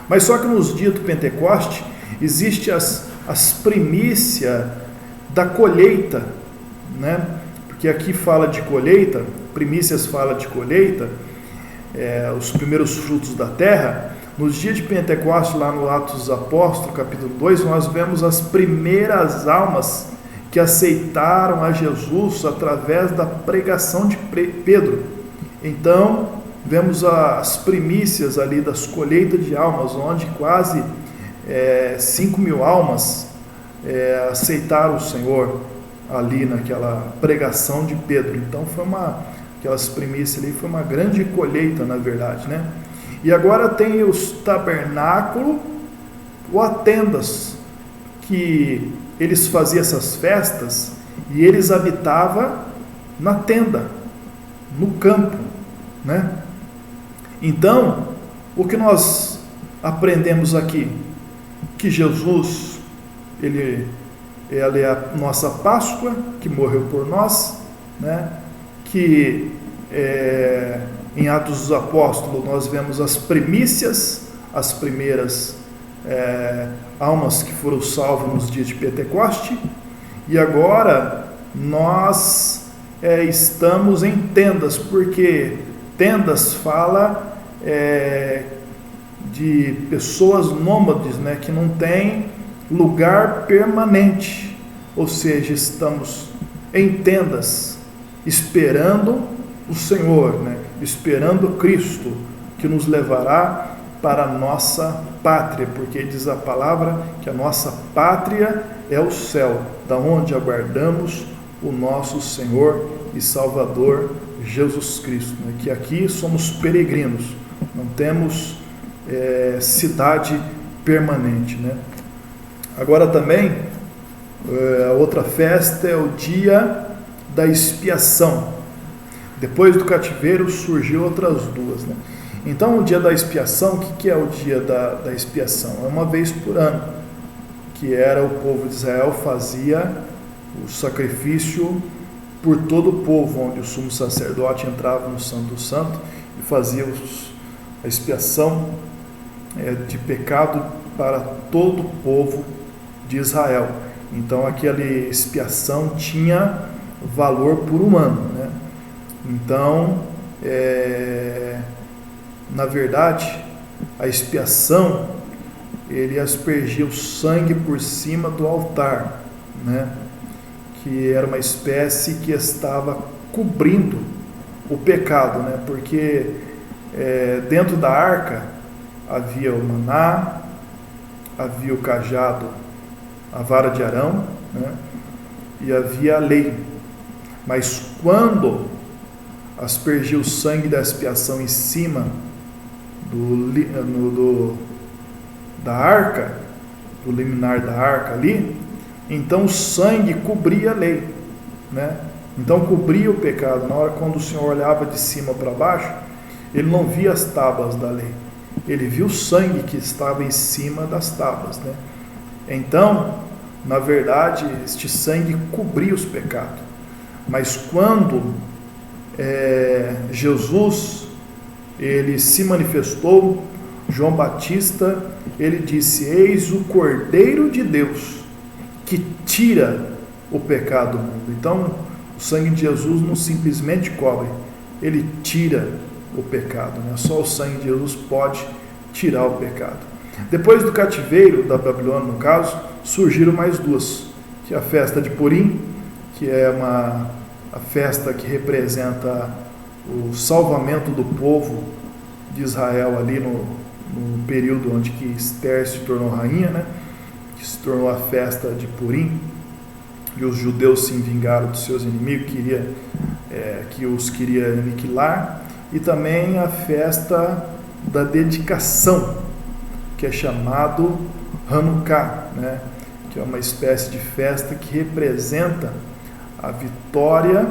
Mas só que nos dias do Pentecoste existe as primícias da colheita, né? Porque aqui fala de colheita, primícias fala de colheita, os primeiros frutos da terra. Nos dias de Pentecostes, lá no Atos dos Apóstolos, capítulo 2, nós vemos as primeiras almas que aceitaram a Jesus através da pregação de Pedro. Então, vemos as primícias ali das colheitas de almas, onde quase 5.000 almas aceitaram o Senhor ali naquela pregação de Pedro. Então aquelas primícias ali foi uma grande colheita, na verdade, né? E agora tem os tabernáculos ou as tendas, que eles faziam essas festas e eles habitavam na tenda, no campo, né? Então, o que nós aprendemos aqui? Que Jesus, ele é a nossa Páscoa, que morreu por nós, né? Que em Atos dos Apóstolos nós vemos as primícias, as primeiras almas que foram salvas nos dias de Pentecoste, e agora nós estamos em tendas, porque tendas fala de pessoas nômades, né, que não tem lugar permanente, ou seja, estamos em tendas, esperando o Senhor, né, esperando Cristo, que nos levará para a nossa pátria, porque diz a palavra que a nossa pátria é o céu, da onde aguardamos o nosso Senhor e Salvador Jesus Cristo, né? Que aqui somos peregrinos, não temos cidade permanente, né? Agora também, a outra festa é o dia da expiação. Depois do cativeiro surgiu outras duas, né? Então, o dia da expiação, o que é o dia da expiação? É uma vez por ano, que era o povo de Israel fazia o sacrifício por todo o povo, onde o sumo sacerdote entrava no Santo do Santo e fazia a expiação de pecado para todo o povo de Israel. Então, aquela expiação tinha valor por um ano, né? Então, na verdade, a expiação, ele aspergia o sangue por cima do altar, né? Que era uma espécie que estava cobrindo o pecado, né? Porque dentro da arca havia o maná, havia o cajado, a vara de Arão, né? E havia a lei. Mas quando aspergiu o sangue da expiação em cima da arca, do liminar da arca ali, então o sangue cobria a lei, né? Então cobria o pecado. Na hora quando o Senhor olhava de cima para baixo, ele não via as tábuas da lei, ele viu o sangue que estava em cima das tábuas, né? Então, na verdade, este sangue cobria os pecados. Mas quando Jesus ele se manifestou, João Batista, ele disse: eis o Cordeiro de Deus que tira o pecado do mundo. Então, o sangue de Jesus não simplesmente cobre, ele tira o pecado, né? Só o sangue de Jesus pode tirar o pecado. Depois do cativeiro da Babilônia, no caso, surgiram mais duas, que é a festa de Purim, que é a festa que representa o salvamento do povo de Israel ali no período onde que Esther se tornou rainha, né? Que se tornou a festa de Purim, e os judeus se vingaram dos seus inimigos, que os queria aniquilar, e também a festa da dedicação, que é chamado Hanukkah, né? Que é uma espécie de festa que representa a vitória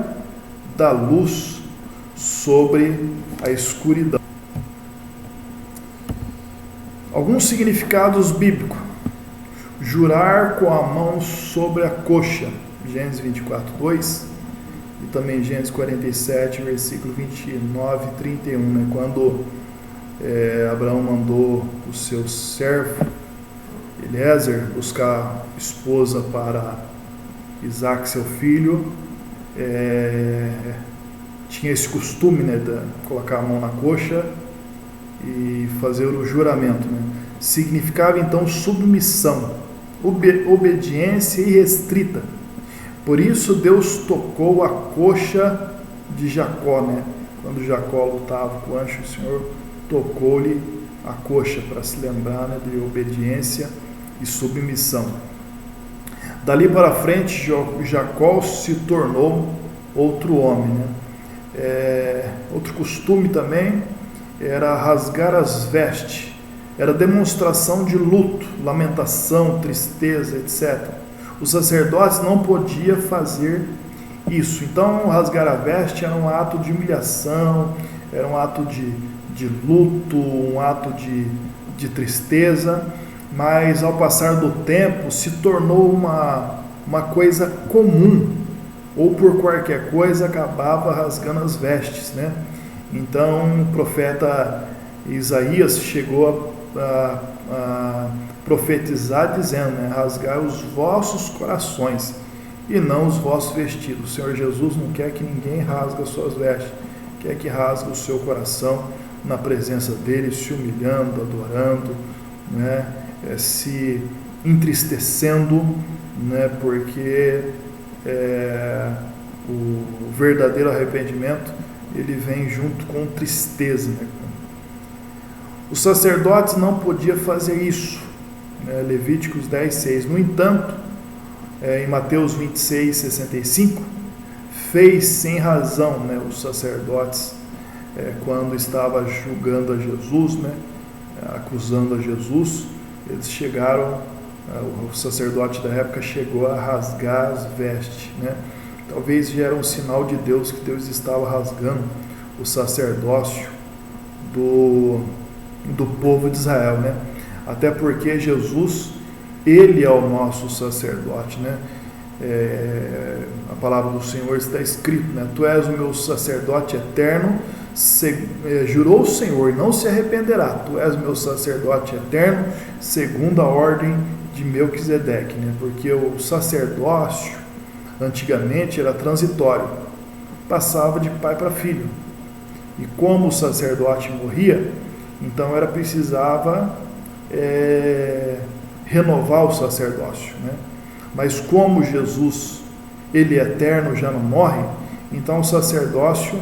da luz sobre a escuridão. Alguns significados bíblicos: jurar com a mão sobre a coxa, Gênesis 24:2, e também Gênesis 47, versículo 29 e 31, né? Quando Abraão mandou o seu servo Eliezer buscar esposa para Isaac, seu filho, tinha esse costume, né, de colocar a mão na coxa e fazer o juramento, né? Significava então submissão, obediência irrestrita. Por isso Deus tocou a coxa de Jacó, né? Quando Jacó lutava com o anjo, o Senhor tocou-lhe a coxa para se lembrar, né, de obediência e submissão. Dali para frente, Jacó se tornou outro homem, né? Outro costume também era rasgar as vestes, era demonstração de luto, lamentação, tristeza, etc. Os sacerdotes não podiam fazer isso. Então, rasgar a veste era um ato de humilhação, era um ato de luto, um ato de tristeza, mas ao passar do tempo se tornou uma coisa comum, ou por qualquer coisa acabava rasgando as vestes, né? Então o profeta Isaías chegou a profetizar dizendo, né, rasgai os vossos corações e não os vossos vestidos. O Senhor Jesus não quer que ninguém rasgue as suas vestes, quer que rasgue o seu coração na presença dele, se humilhando, adorando, né, se entristecendo, né, porque o verdadeiro arrependimento ele vem junto com tristeza, né? Os sacerdotes não podiam fazer isso, né? Levíticos 10:6. No entanto, em Mateus 26:65, fez sem razão, né, os sacerdotes quando estava julgando a Jesus, né, acusando a Jesus, eles chegaram O sacerdote da época chegou a rasgar as vestes, né? Talvez já era um sinal de Deus, que Deus estava rasgando o sacerdócio do povo de Israel, né? Até porque Jesus, ele é o nosso sacerdote, né? A palavra do Senhor está escrito, né? Tu és o meu sacerdote eterno, jurou o Senhor e não se arrependerá. Tu és o meu sacerdote eterno, segundo a ordem de Melquisedeque, né? Porque o sacerdócio antigamente era transitório, passava de pai para filho. E como o sacerdote morria, então precisava renovar o sacerdócio, né? Mas como Jesus, ele é eterno, já não morre, então o sacerdócio,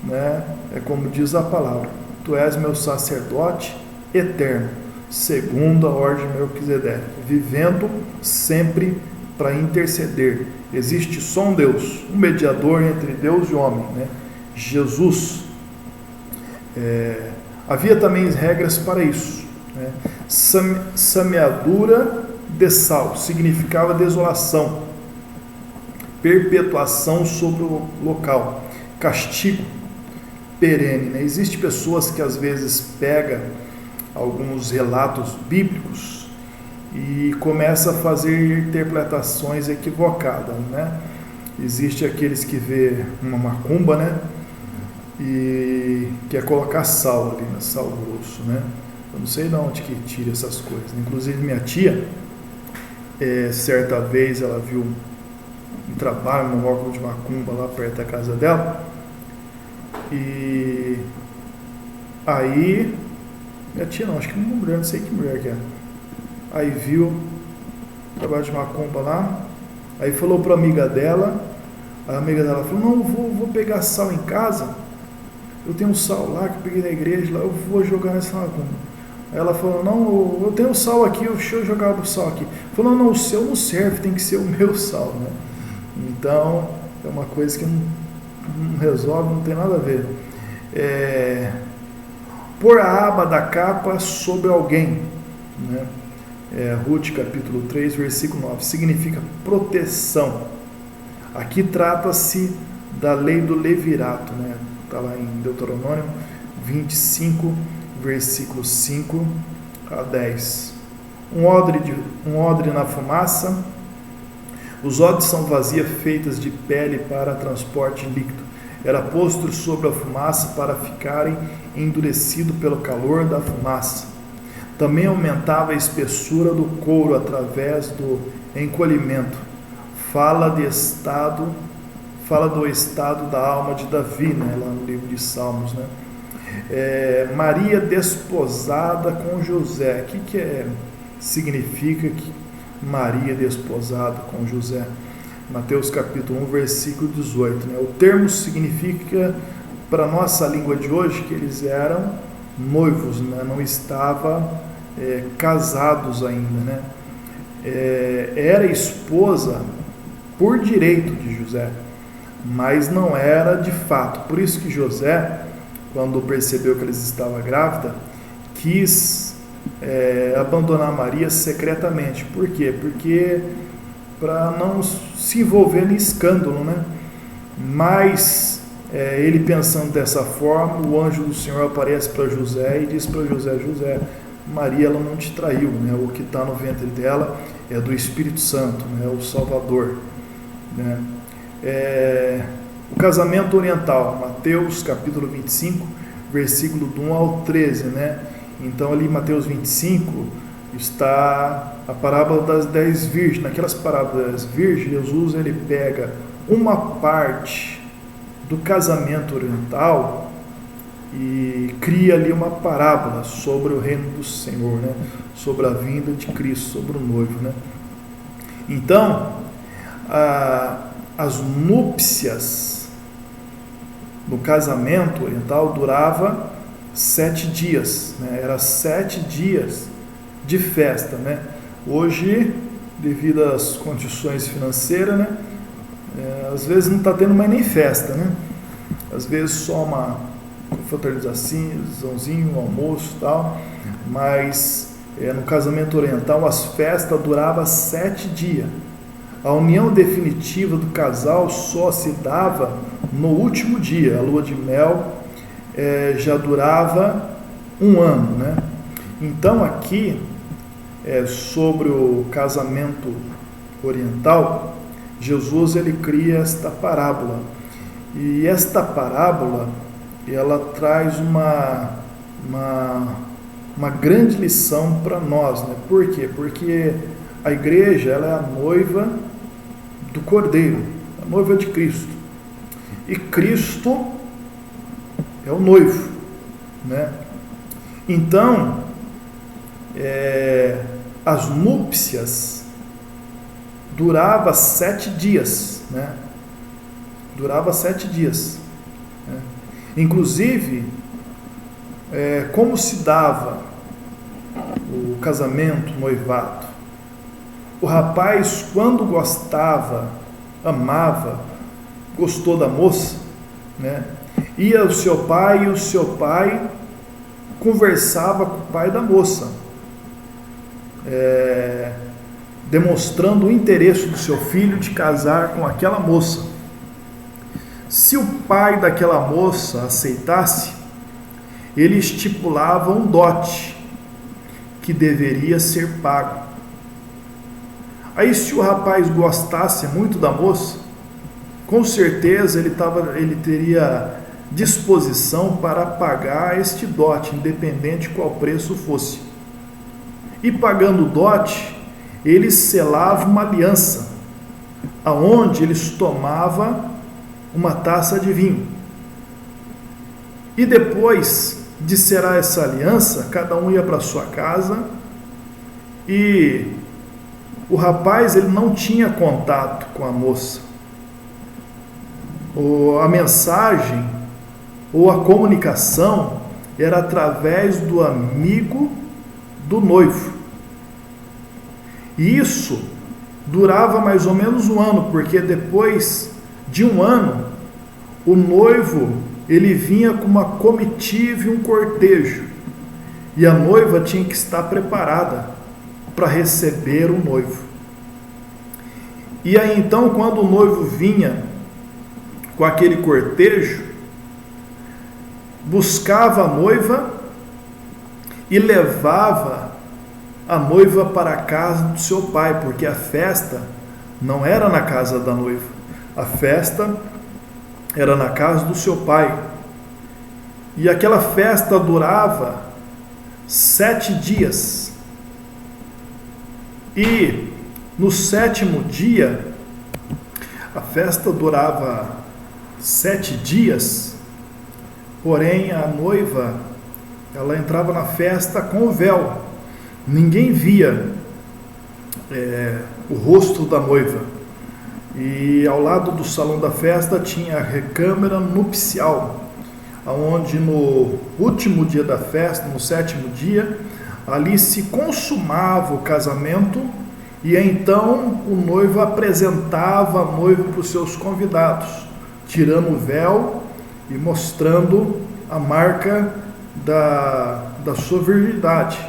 né, é como diz a palavra: tu és meu sacerdote eterno, segundo a ordem de Melquisedeque, vivendo sempre para interceder. Existe só um Deus, um mediador entre Deus e o homem, né? Jesus. Havia também regras para isso, né? Semeadura de sal significava desolação, perpetuação sobre o local, castigo perene, né? Existem pessoas que às vezes pegam alguns relatos bíblicos e começam a fazer interpretações equivocadas, né? Existe aqueles que vê uma macumba, né? E quer colocar sal ali, né? Sal grosso, né? Eu não sei de onde que tira essas coisas. Inclusive minha tia, certa vez ela viu um trabalho no órgão de macumba lá perto da casa dela, e aí minha tia não, acho que uma mulher, não sei que mulher que é, aí viu o trabalho de macumba lá, aí falou para a amiga dela, a amiga dela falou: não, vou pegar sal em casa, eu tenho um sal lá que eu peguei na igreja, lá eu vou jogar nessa macumba. Aí ela falou: não, eu tenho sal aqui, deixa eu jogar o sal aqui. Falou: não, o seu não serve, tem que ser o meu sal, né? Então é uma coisa que não resolve, não tem nada a ver. Pôr a aba da capa sobre alguém, né? Ruth capítulo 3, versículo 9, significa proteção. Aqui trata-se da lei do levirato, né? Está lá em Deuteronômio 25, versículo 5 a 10. Um odre na fumaça. Os odres são vasilhas feitas de pele para transporte líquido. Era posto sobre a fumaça para ficarem endurecido pelo calor da fumaça. Também aumentava a espessura do couro através do encolhimento. Fala do estado da alma de Davi, né, lá no livro de Salmos, né? Maria desposada com José. O que significa que Maria desposada com José? Mateus capítulo 1, versículo 18, né? O termo significa, para a nossa língua de hoje, que eles eram noivos, né? Não estavam casados ainda, né? Era esposa por direito de José, mas não era de fato. Por isso que José, quando percebeu que eles estavam grávida, quis abandonar Maria secretamente. Por quê? Porque para não se envolver em escândalo, né? Mas ele pensando dessa forma, o anjo do Senhor aparece para José e diz para José: José, Maria, ela não te traiu, né? O que está no ventre dela é do Espírito Santo, né? O Salvador, né? O casamento oriental, Mateus capítulo 25, versículo do 1 ao 13, né? Então ali em Mateus 25 está a parábola das 10 virgens. Naquelas parábolas das virgens, Jesus ele pega uma parte do casamento oriental e cria ali uma parábola sobre o reino do Senhor, né? Sobre a vinda de Cristo, sobre o noivo, né? Então, as núpcias no casamento oriental durava 7 dias, né? Era 7 dias de festa, né? Hoje, devido às condições financeiras, né? Às vezes não está tendo mais nem festa, né? Às vezes só uma fraternizaçãozinho, um almoço e tal, mas no casamento oriental, as festas duravam 7 dias. A união definitiva do casal só se dava no último dia. A lua de mel já durava 1 ano, né? Então aqui, sobre o casamento oriental, Jesus ele cria esta parábola. E esta parábola, ela traz uma grande lição para nós, né? Por quê? Porque a igreja, ela é a noiva do Cordeiro, a noiva de Cristo. E Cristo é o noivo, né? Então, as núpcias durava 7 dias, né? Durava 7 dias, né? Inclusive, como se dava o casamento, o noivado? O rapaz, quando gostava, amava, gostou da moça, né? Ia ao seu pai e o seu pai conversava com o pai da moça, demonstrando o interesse do seu filho de casar com aquela moça. Se o pai daquela moça aceitasse, ele estipulava um dote que deveria ser pago. Aí, se o rapaz gostasse muito da moça, com certeza ele teria disposição para pagar este dote, independente qual preço fosse. E pagando o dote, ele selava uma aliança, aonde eles tomavam uma taça de vinho. E depois de selar essa aliança, cada um ia para sua casa, e o rapaz ele não tinha contato com a moça. A mensagem ou a comunicação era através do amigo do noivo. E isso durava mais ou menos 1 ano, porque depois de 1 ano, o noivo ele vinha com uma comitiva e um cortejo, e a noiva tinha que estar preparada para receber o noivo. E aí então, quando o noivo vinha com aquele cortejo, buscava a noiva e levava a noiva para a casa do seu pai, porque a festa não era na casa da noiva, a festa era na casa do seu pai. E aquela festa durava 7 dias. E no 7º dia, a festa durava 7 dias, porém a noiva, ela entrava na festa com o véu. Ninguém via o rosto da noiva. E ao lado do salão da festa tinha a recâmara nupcial, onde no último dia da festa, no 7º dia, ali se consumava o casamento, e então o noivo apresentava a noiva para os seus convidados, tirando o véu e mostrando a marca da sua virgindade.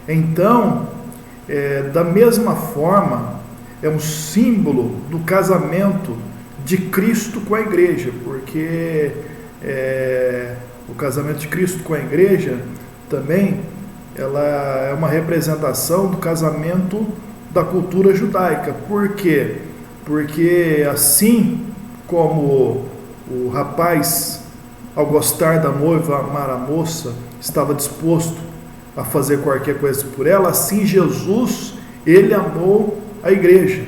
Então, da mesma forma, é um símbolo do casamento de Cristo com a igreja, porque o casamento de Cristo com a igreja também ela é uma representação do casamento da cultura judaica. Por quê? Porque assim como o rapaz, ao gostar da noiva, amar a moça, estava disposto a fazer qualquer coisa por ela, assim Jesus, ele amou a igreja,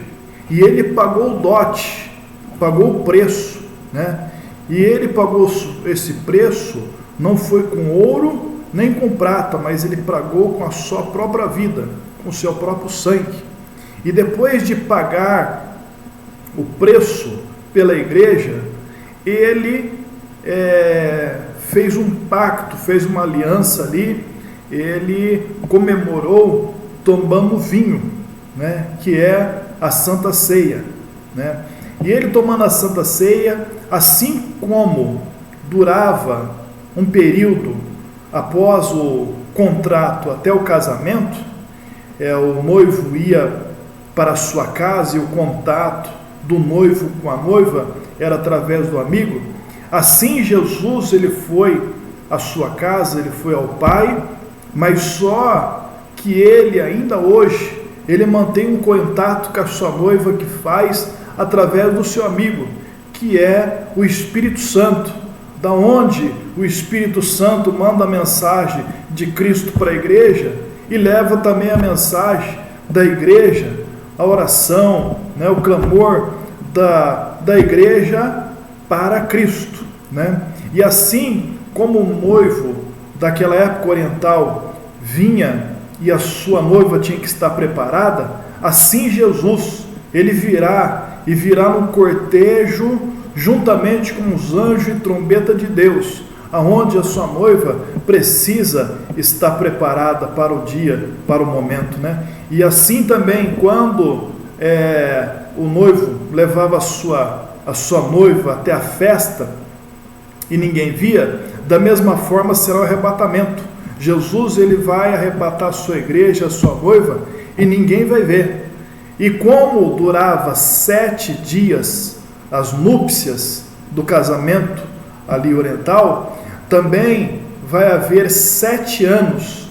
e ele pagou o dote, pagou o preço, né? E ele pagou esse preço, não foi com ouro nem com prata, mas ele pagou com a sua própria vida, com o seu próprio sangue. E depois de pagar o preço pela igreja, ele fez um pacto, fez uma aliança ali, ele comemorou tomando vinho, né, que é a Santa Ceia, né? E ele tomando a Santa Ceia, assim como durava um período após o contrato até o casamento, o noivo ia para a sua casa e o contato do noivo com a noiva era através do amigo, assim Jesus, ele foi à sua casa, ele foi ao Pai, mas só que ele ainda hoje, ele mantém um contato com a sua noiva que faz através do seu amigo, que é o Espírito Santo, da onde o Espírito Santo manda a mensagem de Cristo para a igreja e leva também a mensagem da igreja, a oração, né, o clamor da igreja para Cristo, né? E assim como o noivo daquela época oriental vinha e a sua noiva tinha que estar preparada, assim Jesus, ele virá no cortejo juntamente com os anjos e trombeta de Deus, aonde a sua noiva precisa estar preparada para o dia, para o momento, né? E assim também, quando o noivo levava a sua noiva até a festa e ninguém via, da mesma forma será o arrebatamento. Jesus, ele vai arrebatar a sua igreja, a sua noiva, e ninguém vai ver. E como durava 7 dias as núpcias do casamento ali oriental, também vai haver 7 anos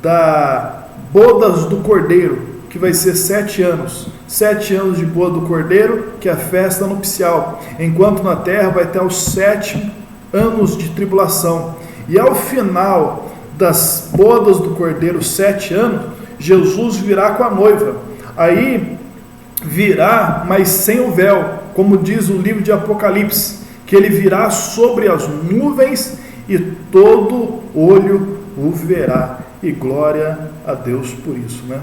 da bodas do Cordeiro, que vai ser 7 anos. 7 anos de boda do Cordeiro, que é a festa nupcial, enquanto na terra vai ter os 7 anos de tribulação. E ao final das bodas do Cordeiro, 7 anos, Jesus virá com a noiva. Aí virá, mas sem o véu, como diz o livro de Apocalipse, que ele virá sobre as nuvens e todo olho o verá. E glória a Deus por isso, né?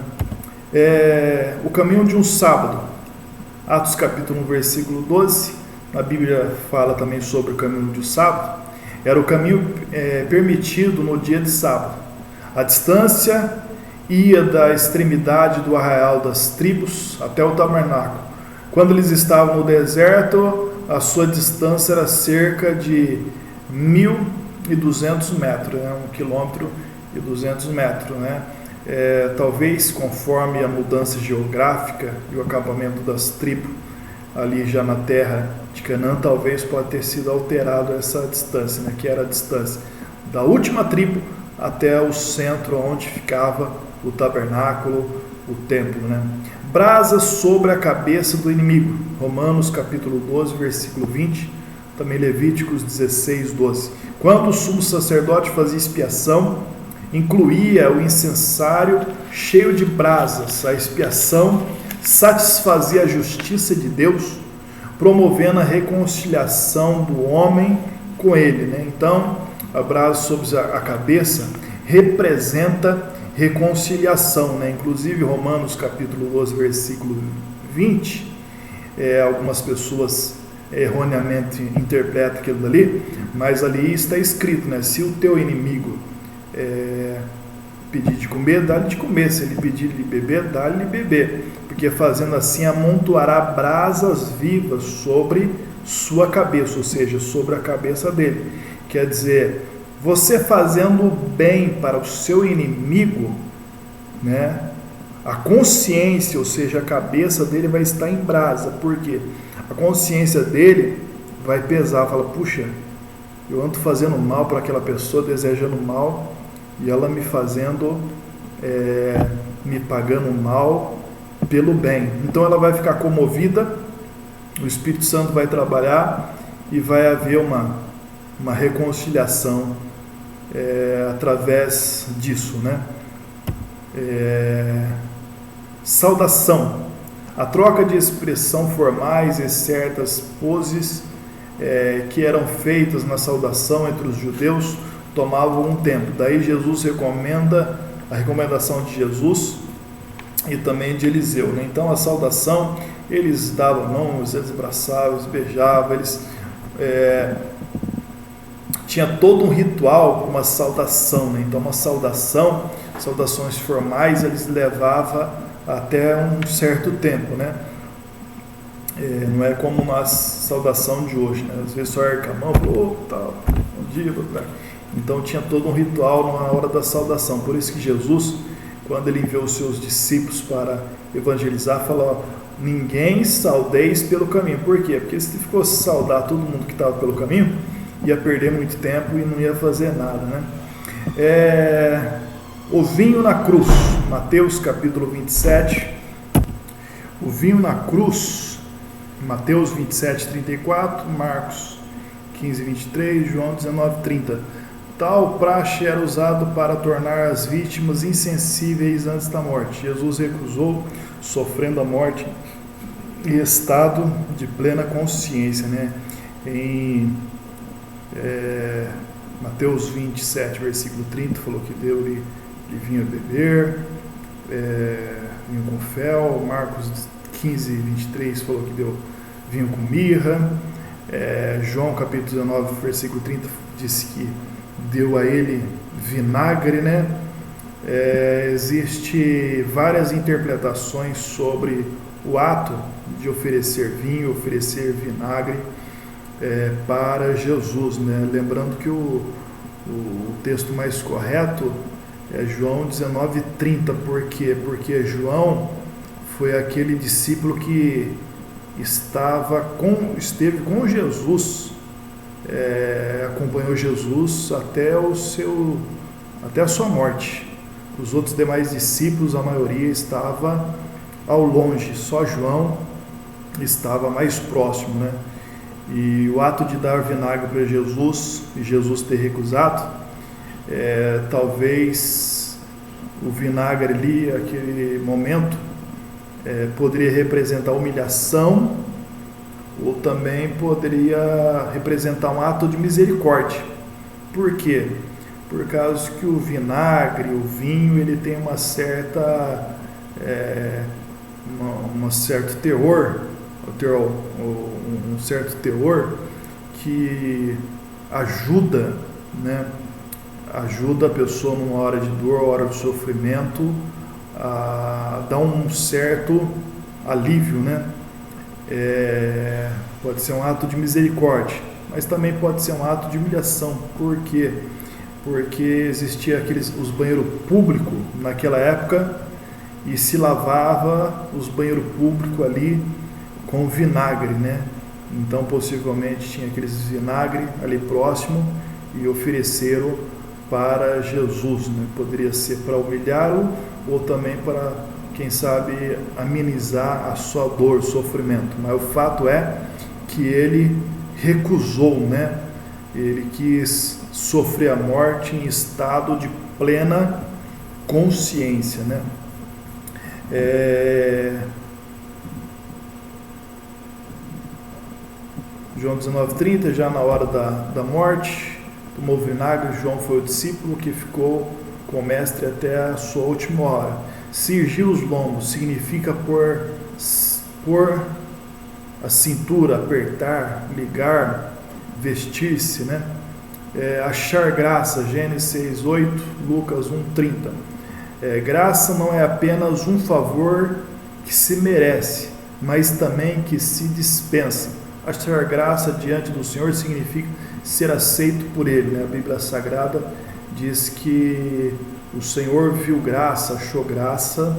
O caminho de um sábado, Atos capítulo 1, versículo 12, a Bíblia fala também sobre o caminho de um sábado. Era o caminho permitido no dia de sábado. A distância ia da extremidade do arraial das tribos até o tabernáculo. Quando eles estavam no deserto, a sua distância era cerca de 1.200 metros, 1,2 km, né? Talvez conforme a mudança geográfica e o acampamento das tribos ali já na terra de Canaã, talvez pode ter sido alterado essa distância, né? Que era a distância da última tribo até o centro onde ficava o tabernáculo, o templo, né? Brasa sobre a cabeça do inimigo, Romanos capítulo 12, versículo 20, também Levíticos 16, 12. Quando o sumo sacerdote fazia expiação, incluía o incensário cheio de brasas. A expiação satisfazia a justiça de Deus, promovendo a reconciliação do homem com ele, né? Então, a brasa sobre a cabeça representa reconciliação, né? Inclusive Romanos capítulo 12, versículo 20, algumas pessoas erroneamente interpretam aquilo dali, mas ali está escrito, né? Se o teu inimigo pedir de comer, dá-lhe de comer, se ele pedir de beber, dá-lhe de beber, porque fazendo assim amontoará brasas vivas sobre sua cabeça, ou seja, sobre a cabeça dele. Quer dizer, você fazendo bem para o seu inimigo, né, a consciência, ou seja, a cabeça dele vai estar em brasa, porque a consciência dele vai pesar, fala, puxa, eu ando fazendo mal para aquela pessoa, desejando mal, e ela me fazendo, me pagando mal pelo bem. Então ela vai ficar comovida, o Espírito Santo vai trabalhar e vai haver uma reconciliação através disso, né? Saudação, a troca de expressão formais e certas poses que eram feitas na saudação entre os judeus tomavam um tempo. Daí Jesus recomenda, a recomendação de Jesus e também de Eliseu, né? Então a saudação, eles davam mãos, eles abraçavam, eles beijavam, eles tinha todo um ritual, uma saudação, né? Então uma saudações formais, eles levavam até um certo tempo, né? Não é como a saudação de hoje, né? Às vezes só ergue a mão, tal, bom dia, então tinha todo um ritual na hora da saudação. Por isso que Jesus, quando ele enviou os seus discípulos para evangelizar, falou: ninguém saudeis pelo caminho. Por quê? Porque se ficou saudar todo mundo que estava pelo caminho, ia perder muito tempo e não ia fazer nada, né? O vinho na cruz, Mateus capítulo 27, o vinho na cruz, Mateus 27, 34, Marcos 15, 23, João 19, 30. Tal praxe era usado para tornar as vítimas insensíveis antes da morte. Jesus recusou, sofrendo a morte em estado de plena consciência, né? Em Mateus 27, versículo 30, falou que deu-lhe vinho a beber, vinho com fel. Marcos 15, 23 falou que deu vinho com mirra. João capítulo 19, versículo 30 disse que deu a ele vinagre, né? Existe várias interpretações sobre o ato de oferecer vinho, oferecer vinagre para Jesus, né? Lembrando que o texto mais correto é João 19:30. Por quê? Porque João foi aquele discípulo que esteve com Jesus, acompanhou Jesus até a sua morte. Os outros demais discípulos, a maioria estava ao longe, só João estava mais próximo, né? E o ato de dar vinagre para Jesus e Jesus ter recusado, talvez o vinagre ali, aquele momento, poderia representar humilhação, ou também poderia representar um ato de misericórdia. Por quê? Por causa que o vinagre, o vinho, ele tem um certo teor, um certo teor que ajuda, né? Ajuda a pessoa numa hora de dor, hora de sofrimento, a dar um certo alívio, né? Pode ser um ato de misericórdia, mas também pode ser um ato de humilhação. Por quê? Porque existia os banheiros públicos naquela época e se lavava os banheiros públicos ali com vinagre, né? Então possivelmente tinha aqueles vinagre ali próximo e ofereceram para Jesus, né? Poderia ser para humilhá-lo ou também para, quem sabe, amenizar a sua dor, sofrimento. Mas o fato é que ele recusou, né? Ele quis sofrer a morte em estado de plena consciência, né? João 19:30, já na hora da morte, tomou vinagre. João foi o discípulo que ficou com o mestre até a sua última hora. Cingir os lombos significa pôr a cintura, apertar, ligar, vestir-se, né? Achar graça, Gênesis 6:8, Lucas 1:30. Graça não é apenas um favor que se merece, mas também que se dispensa. Achar graça diante do Senhor significa ser aceito por Ele, né? A Bíblia Sagrada diz que o Senhor viu graça, achou graça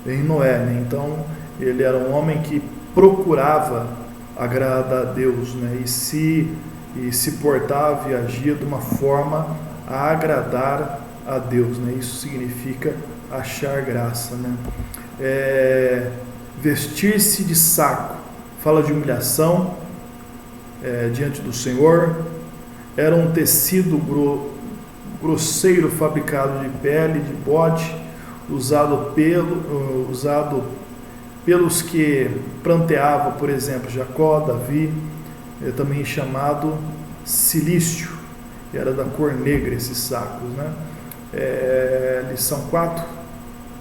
em Noé, né? Então ele era um homem que procurava agradar a Deus, né? E se portava e agia de uma forma a agradar a Deus, né? Isso significa achar graça, né? Vestir-se de saco fala de humilhação diante do Senhor. Era um tecido grosseiro fabricado de pele de bode, usado pelos que pranteavam, por exemplo, Jacó, Davi, também chamado cilício, era da cor negra esses sacos, né? Lição 4,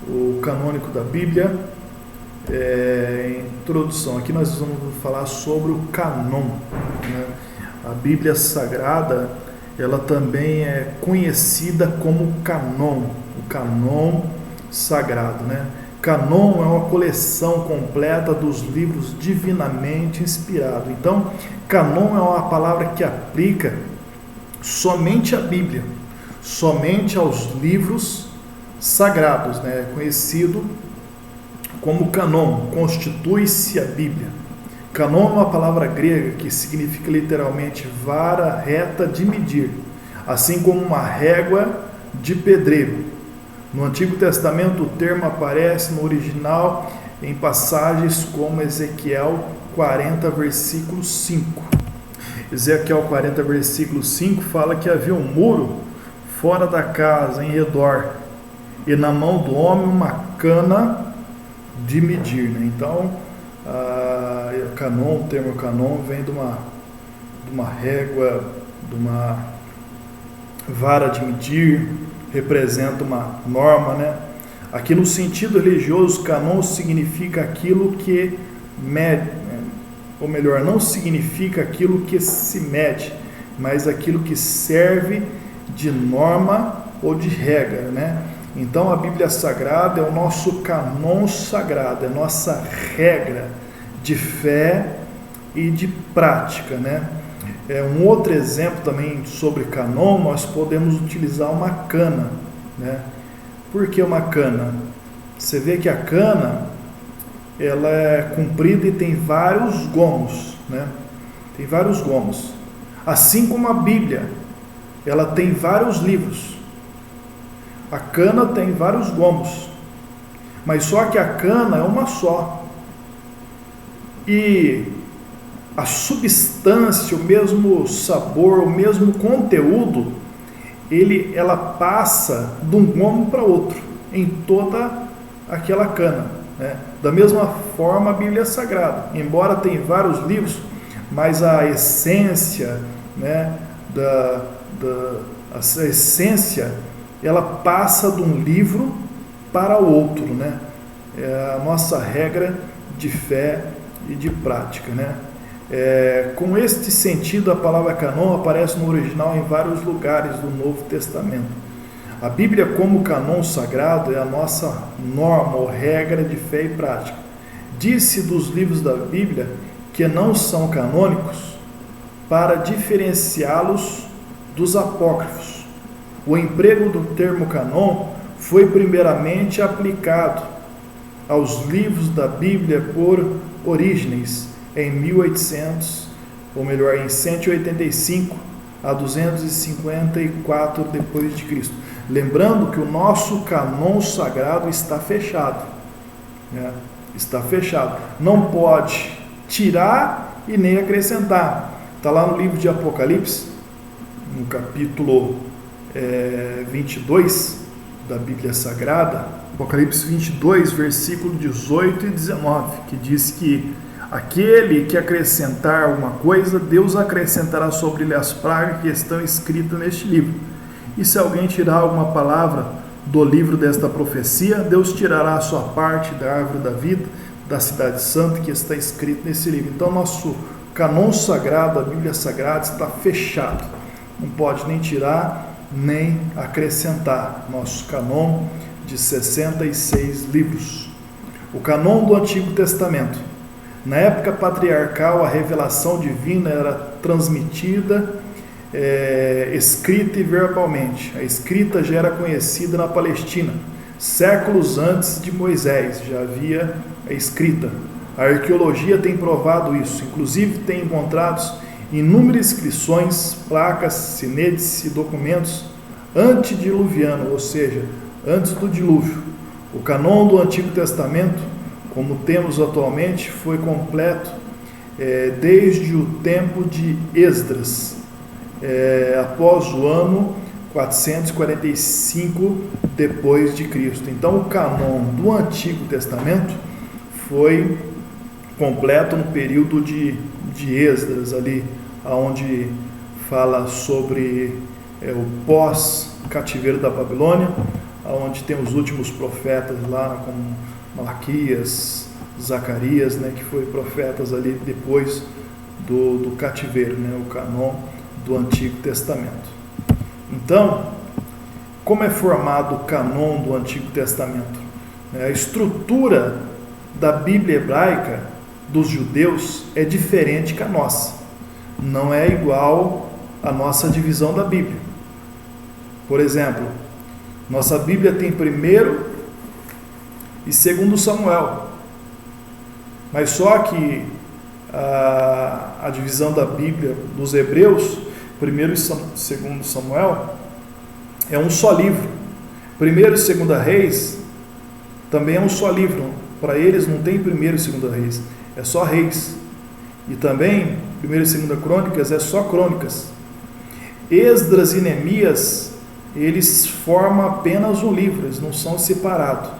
o canônico da Bíblia, introdução. Aqui nós vamos falar sobre o cânon, né? A Bíblia Sagrada, ela também é conhecida como cânon, o cânon sagrado, né? Cânon é uma coleção completa dos livros divinamente inspirados. Então, cânon é uma palavra que aplica somente à Bíblia, somente aos livros sagrados, né? Conhecido como canon, constitui-se a Bíblia. Canon é uma palavra grega que significa literalmente vara reta de medir, assim como uma régua de pedreiro. No Antigo Testamento o termo aparece no original em passagens como Ezequiel 40, versículo 5. Ezequiel 40, versículo 5 fala que havia um muro fora da casa, em redor, e na mão do homem uma cana de medir, né? Então, o termo canon vem de uma régua, de uma vara de medir, representa uma norma, né? Aqui no sentido religioso, canon significa aquilo que mede, ou melhor, não significa aquilo que se mede, mas aquilo que serve de norma ou de regra, né? Então a Bíblia Sagrada é o nosso canon sagrado, é a nossa regra de fé e de prática, né? Um outro exemplo também sobre canon, nós podemos utilizar uma cana, né? Por que uma cana? Você vê que a cana, ela é comprida e tem vários gomos, né? Tem vários gomos. Assim como a Bíblia, ela tem vários livros. A cana tem vários gomos, mas só que a cana é uma só. E a substância, o mesmo sabor, o mesmo conteúdo, ela passa de um gomo para outro, em toda aquela cana, né? Da mesma forma a Bíblia Sagrada, embora tenha vários livros, mas a essência, né, a essência, ela passa de um livro para o outro, né? É a nossa regra de fé e de prática, né? Com este sentido, a palavra canon aparece no original em vários lugares do Novo Testamento. A Bíblia, como canon sagrado, é a nossa norma ou regra de fé e prática. Diz-se dos livros da Bíblia que não são canônicos para diferenciá-los dos apócrifos. O emprego do termo canon foi primeiramente aplicado aos livros da Bíblia por Orígenes em 1800, ou melhor, em 185 a 254 depois de Cristo. Lembrando que o nosso canon sagrado está fechado, né? Está fechado. Não pode tirar e nem acrescentar. Está lá no livro de Apocalipse, no capítulo 22 da Bíblia Sagrada, Apocalipse 22, versículo 18 e 19, que diz que aquele que acrescentar alguma coisa, Deus acrescentará sobre ele as pragas que estão escritas neste livro. E se alguém tirar alguma palavra do livro desta profecia, Deus tirará a sua parte da árvore da vida, da cidade santa que está escrito nesse livro. Então nosso canon sagrado, a Bíblia Sagrada, está fechado. Não pode nem tirar, nem acrescentar. Nosso canon de 66 livros. O canon do Antigo Testamento. Na época patriarcal, a revelação divina era transmitida, escrita e verbalmente. A escrita já era conhecida na Palestina. Séculos antes de Moisés já havia a escrita. A arqueologia tem provado isso. Inclusive tem encontrados inúmeras inscrições, placas, sinetes e documentos antediluvianos, ou seja, antes do dilúvio. O canon do Antigo Testamento, como temos atualmente, foi completo desde o tempo de Esdras, após o ano 445 depois de Cristo. Então o canon do Antigo Testamento foi completo no período de Esdras, ali onde fala sobre o pós-cativeiro da Babilônia, onde tem os últimos profetas lá, como Malaquias, Zacarias, né, que foram profetas ali depois do cativeiro, né, o canon do Antigo Testamento. Então, como é formado o canon do Antigo Testamento? A estrutura da Bíblia hebraica dos judeus é diferente que a nossa. Não é igual à nossa divisão da Bíblia. Por exemplo, Nossa Bíblia tem 1º e 2º Samuel, mas só que a divisão da Bíblia dos Hebreus, 1º e 2º Samuel, é um só livro. 1º e 2º Reis também é um só livro. Para eles não tem 1º e 2º Reis, é só Reis. E também 1º e 2º Crônicas é só Crônicas. Esdras e Neemias, eles formam apenas um livro, eles não são separados.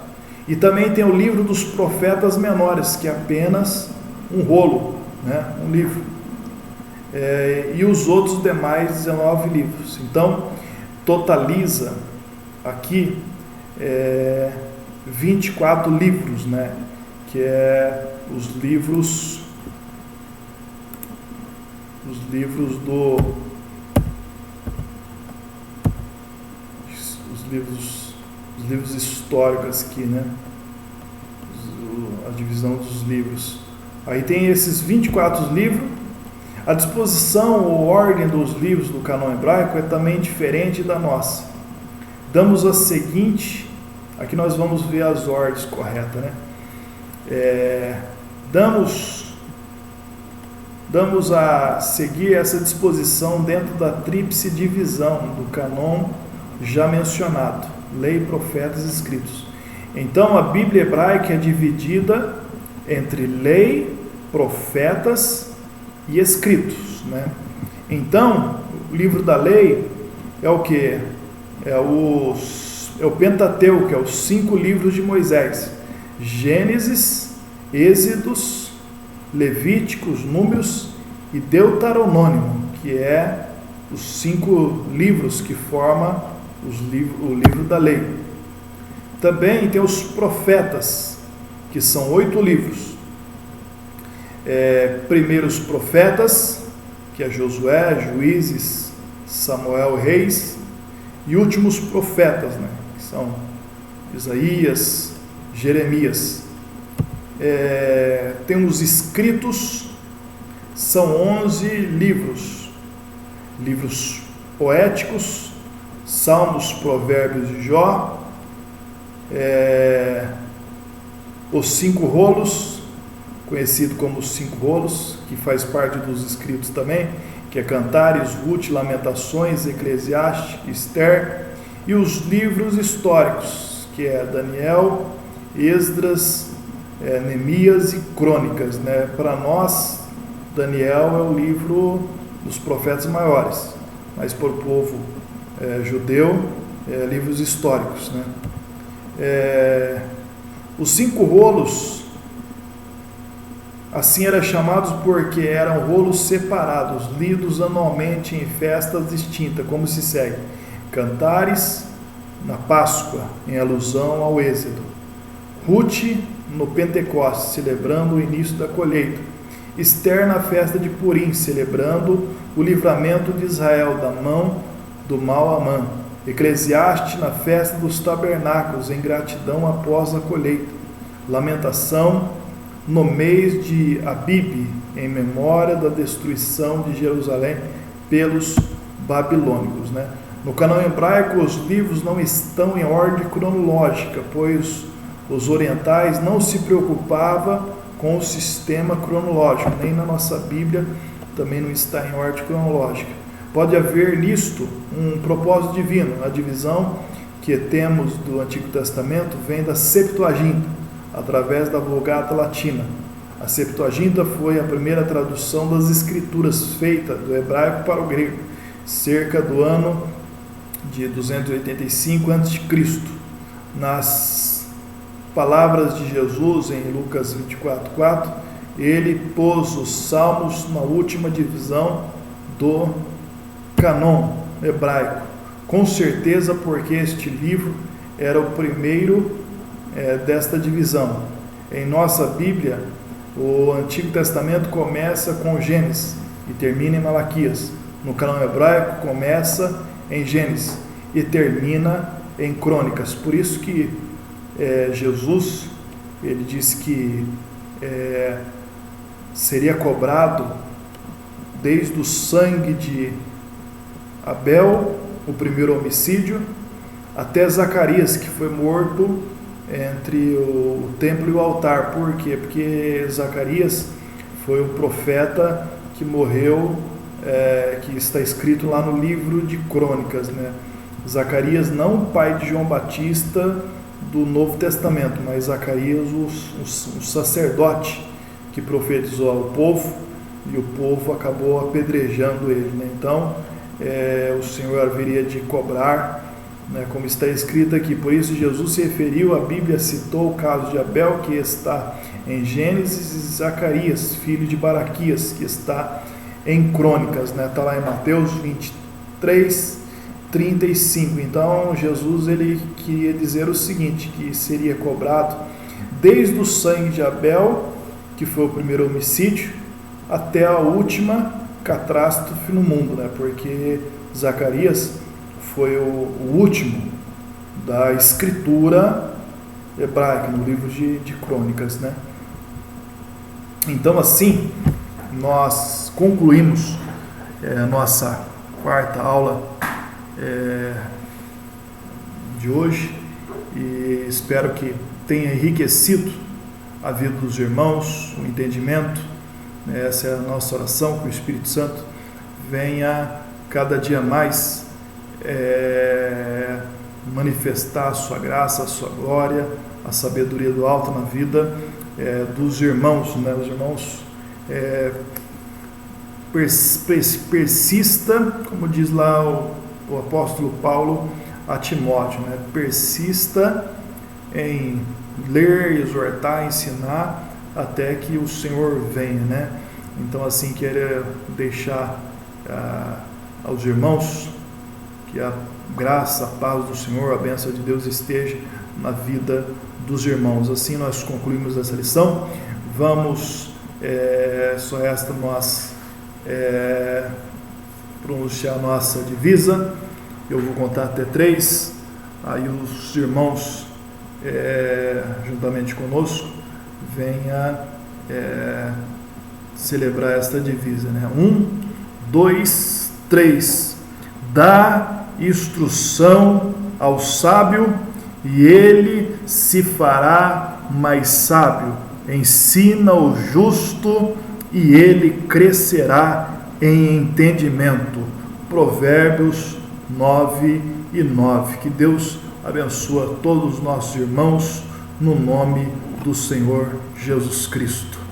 E também tem o livro dos profetas menores, que é apenas um rolo, né? Um livro. E os outros demais 19 livros. Então, totaliza aqui 24 livros, né? Que é os livros os livros históricos aqui, né? A divisão dos livros. Aí tem esses 24 livros. A disposição ou ordem dos livros do cânon hebraico é também diferente da nossa. Damos a seguinte, aqui nós vamos ver as ordens corretas, né? Damos a seguir essa disposição dentro da tríplice divisão do cânon já mencionado, lei, profetas e escritos. Então a Bíblia hebraica é dividida entre lei, profetas e escritos, né? Então o livro da lei é o que? É o Pentateuco, que é os 5 livros de Moisés: Gênesis, Êxodos, Levíticos, Números e Deuteronômio, que é os 5 livros que formam o livro da lei. Também tem os profetas, que são 8 livros. Primeiros profetas, que é Josué, Juízes, Samuel, Reis, e últimos profetas, né, que são Isaías, Jeremias. Tem os escritos, são 11 livros poéticos, Salmos, Provérbios e Jó. Os 5 rolos, conhecido como os 5 rolos, que faz parte dos escritos também, que é Cantares, Ruth, Lamentações, Eclesiastes, Esther, e os livros históricos, que é Daniel, Esdras, Neemias e Crônicas, né? Para nós, Daniel é o livro dos profetas maiores, mas para o povo judeu, livros históricos, né? Os 5 rolos assim eram chamados porque eram rolos separados, lidos anualmente em festas distintas, como se segue: Cantares na Páscoa, em alusão ao Êxodo; Ruth no Pentecostes, celebrando o início da colheita; Esther na festa de Purim, celebrando o livramento de Israel da mão do mau Amã; Eclesiastes na festa dos tabernáculos, em gratidão após a colheita; Lamentação no mês de Abib, em memória da destruição de Jerusalém pelos babilônicos, né? No cânon hebraico, os livros não estão em ordem cronológica, pois os orientais não se preocupavam com o sistema cronológico, nem na nossa Bíblia também não está em ordem cronológica. Pode haver nisto um propósito divino. A divisão que temos do Antigo Testamento vem da Septuaginta, através da Vulgata Latina. A Septuaginta foi a primeira tradução das Escrituras feita do hebraico para o grego, cerca do ano de 285 a.C. Nas palavras de Jesus em Lucas 24:4, ele pôs os salmos na última divisão do cânon hebraico, com certeza porque este livro era o primeiro desta divisão. Em nossa Bíblia, o Antigo Testamento começa com Gênesis e termina em Malaquias. No cânon hebraico começa em Gênesis e termina em Crônicas. Por isso que Jesus, ele disse que seria cobrado desde o sangue de Abel, o primeiro homicídio, até Zacarias, que foi morto entre o templo e o altar. Por quê? Porque Zacarias foi o profeta que morreu, que está escrito lá no livro de Crônicas, né? Zacarias, não o pai de João Batista do Novo Testamento, mas Zacarias, o sacerdote que profetizou ao povo, e o povo acabou apedrejando ele, né? Então, o Senhor haveria de cobrar, né, como está escrito aqui. Por isso Jesus se referiu, a Bíblia citou o caso de Abel, que está em Gênesis, e Zacarias, filho de Baraquias, que está em Crônicas, né? Está lá em Mateus 23, 35. Então Jesus, ele queria dizer o seguinte, que seria cobrado desde o sangue de Abel, que foi o primeiro homicídio, até a última catástrofe no mundo, né? Porque Zacarias foi o último da escritura hebraica, no livro de Crônicas, né? Então, assim, nós concluímos a nossa quarta aula de hoje, e espero que tenha enriquecido a vida dos irmãos, o entendimento. Essa é a nossa oração, que o Espírito Santo venha cada dia mais manifestar a sua graça, a sua glória, a sabedoria do alto na vida dos irmãos, né? Os irmãos persista, como diz lá o apóstolo Paulo a Timóteo, né? Persista em ler, exortar, ensinar, até que o Senhor venha, né? Então, assim, quero deixar aos irmãos que a graça, a paz do Senhor, a bênção de Deus esteja na vida dos irmãos. Assim nós concluímos essa lição. Vamos, só resta nós pronunciar a nossa divisa. Eu vou contar até 3, aí os irmãos, juntamente conosco, venha celebrar esta divisa, né? 1, 2, 3. Dá instrução ao sábio, e ele se fará mais sábio. Ensina o justo, e ele crescerá em entendimento. Provérbios 9:9. Que Deus abençoe todos os nossos irmãos, no nome do Senhor Jesus Cristo.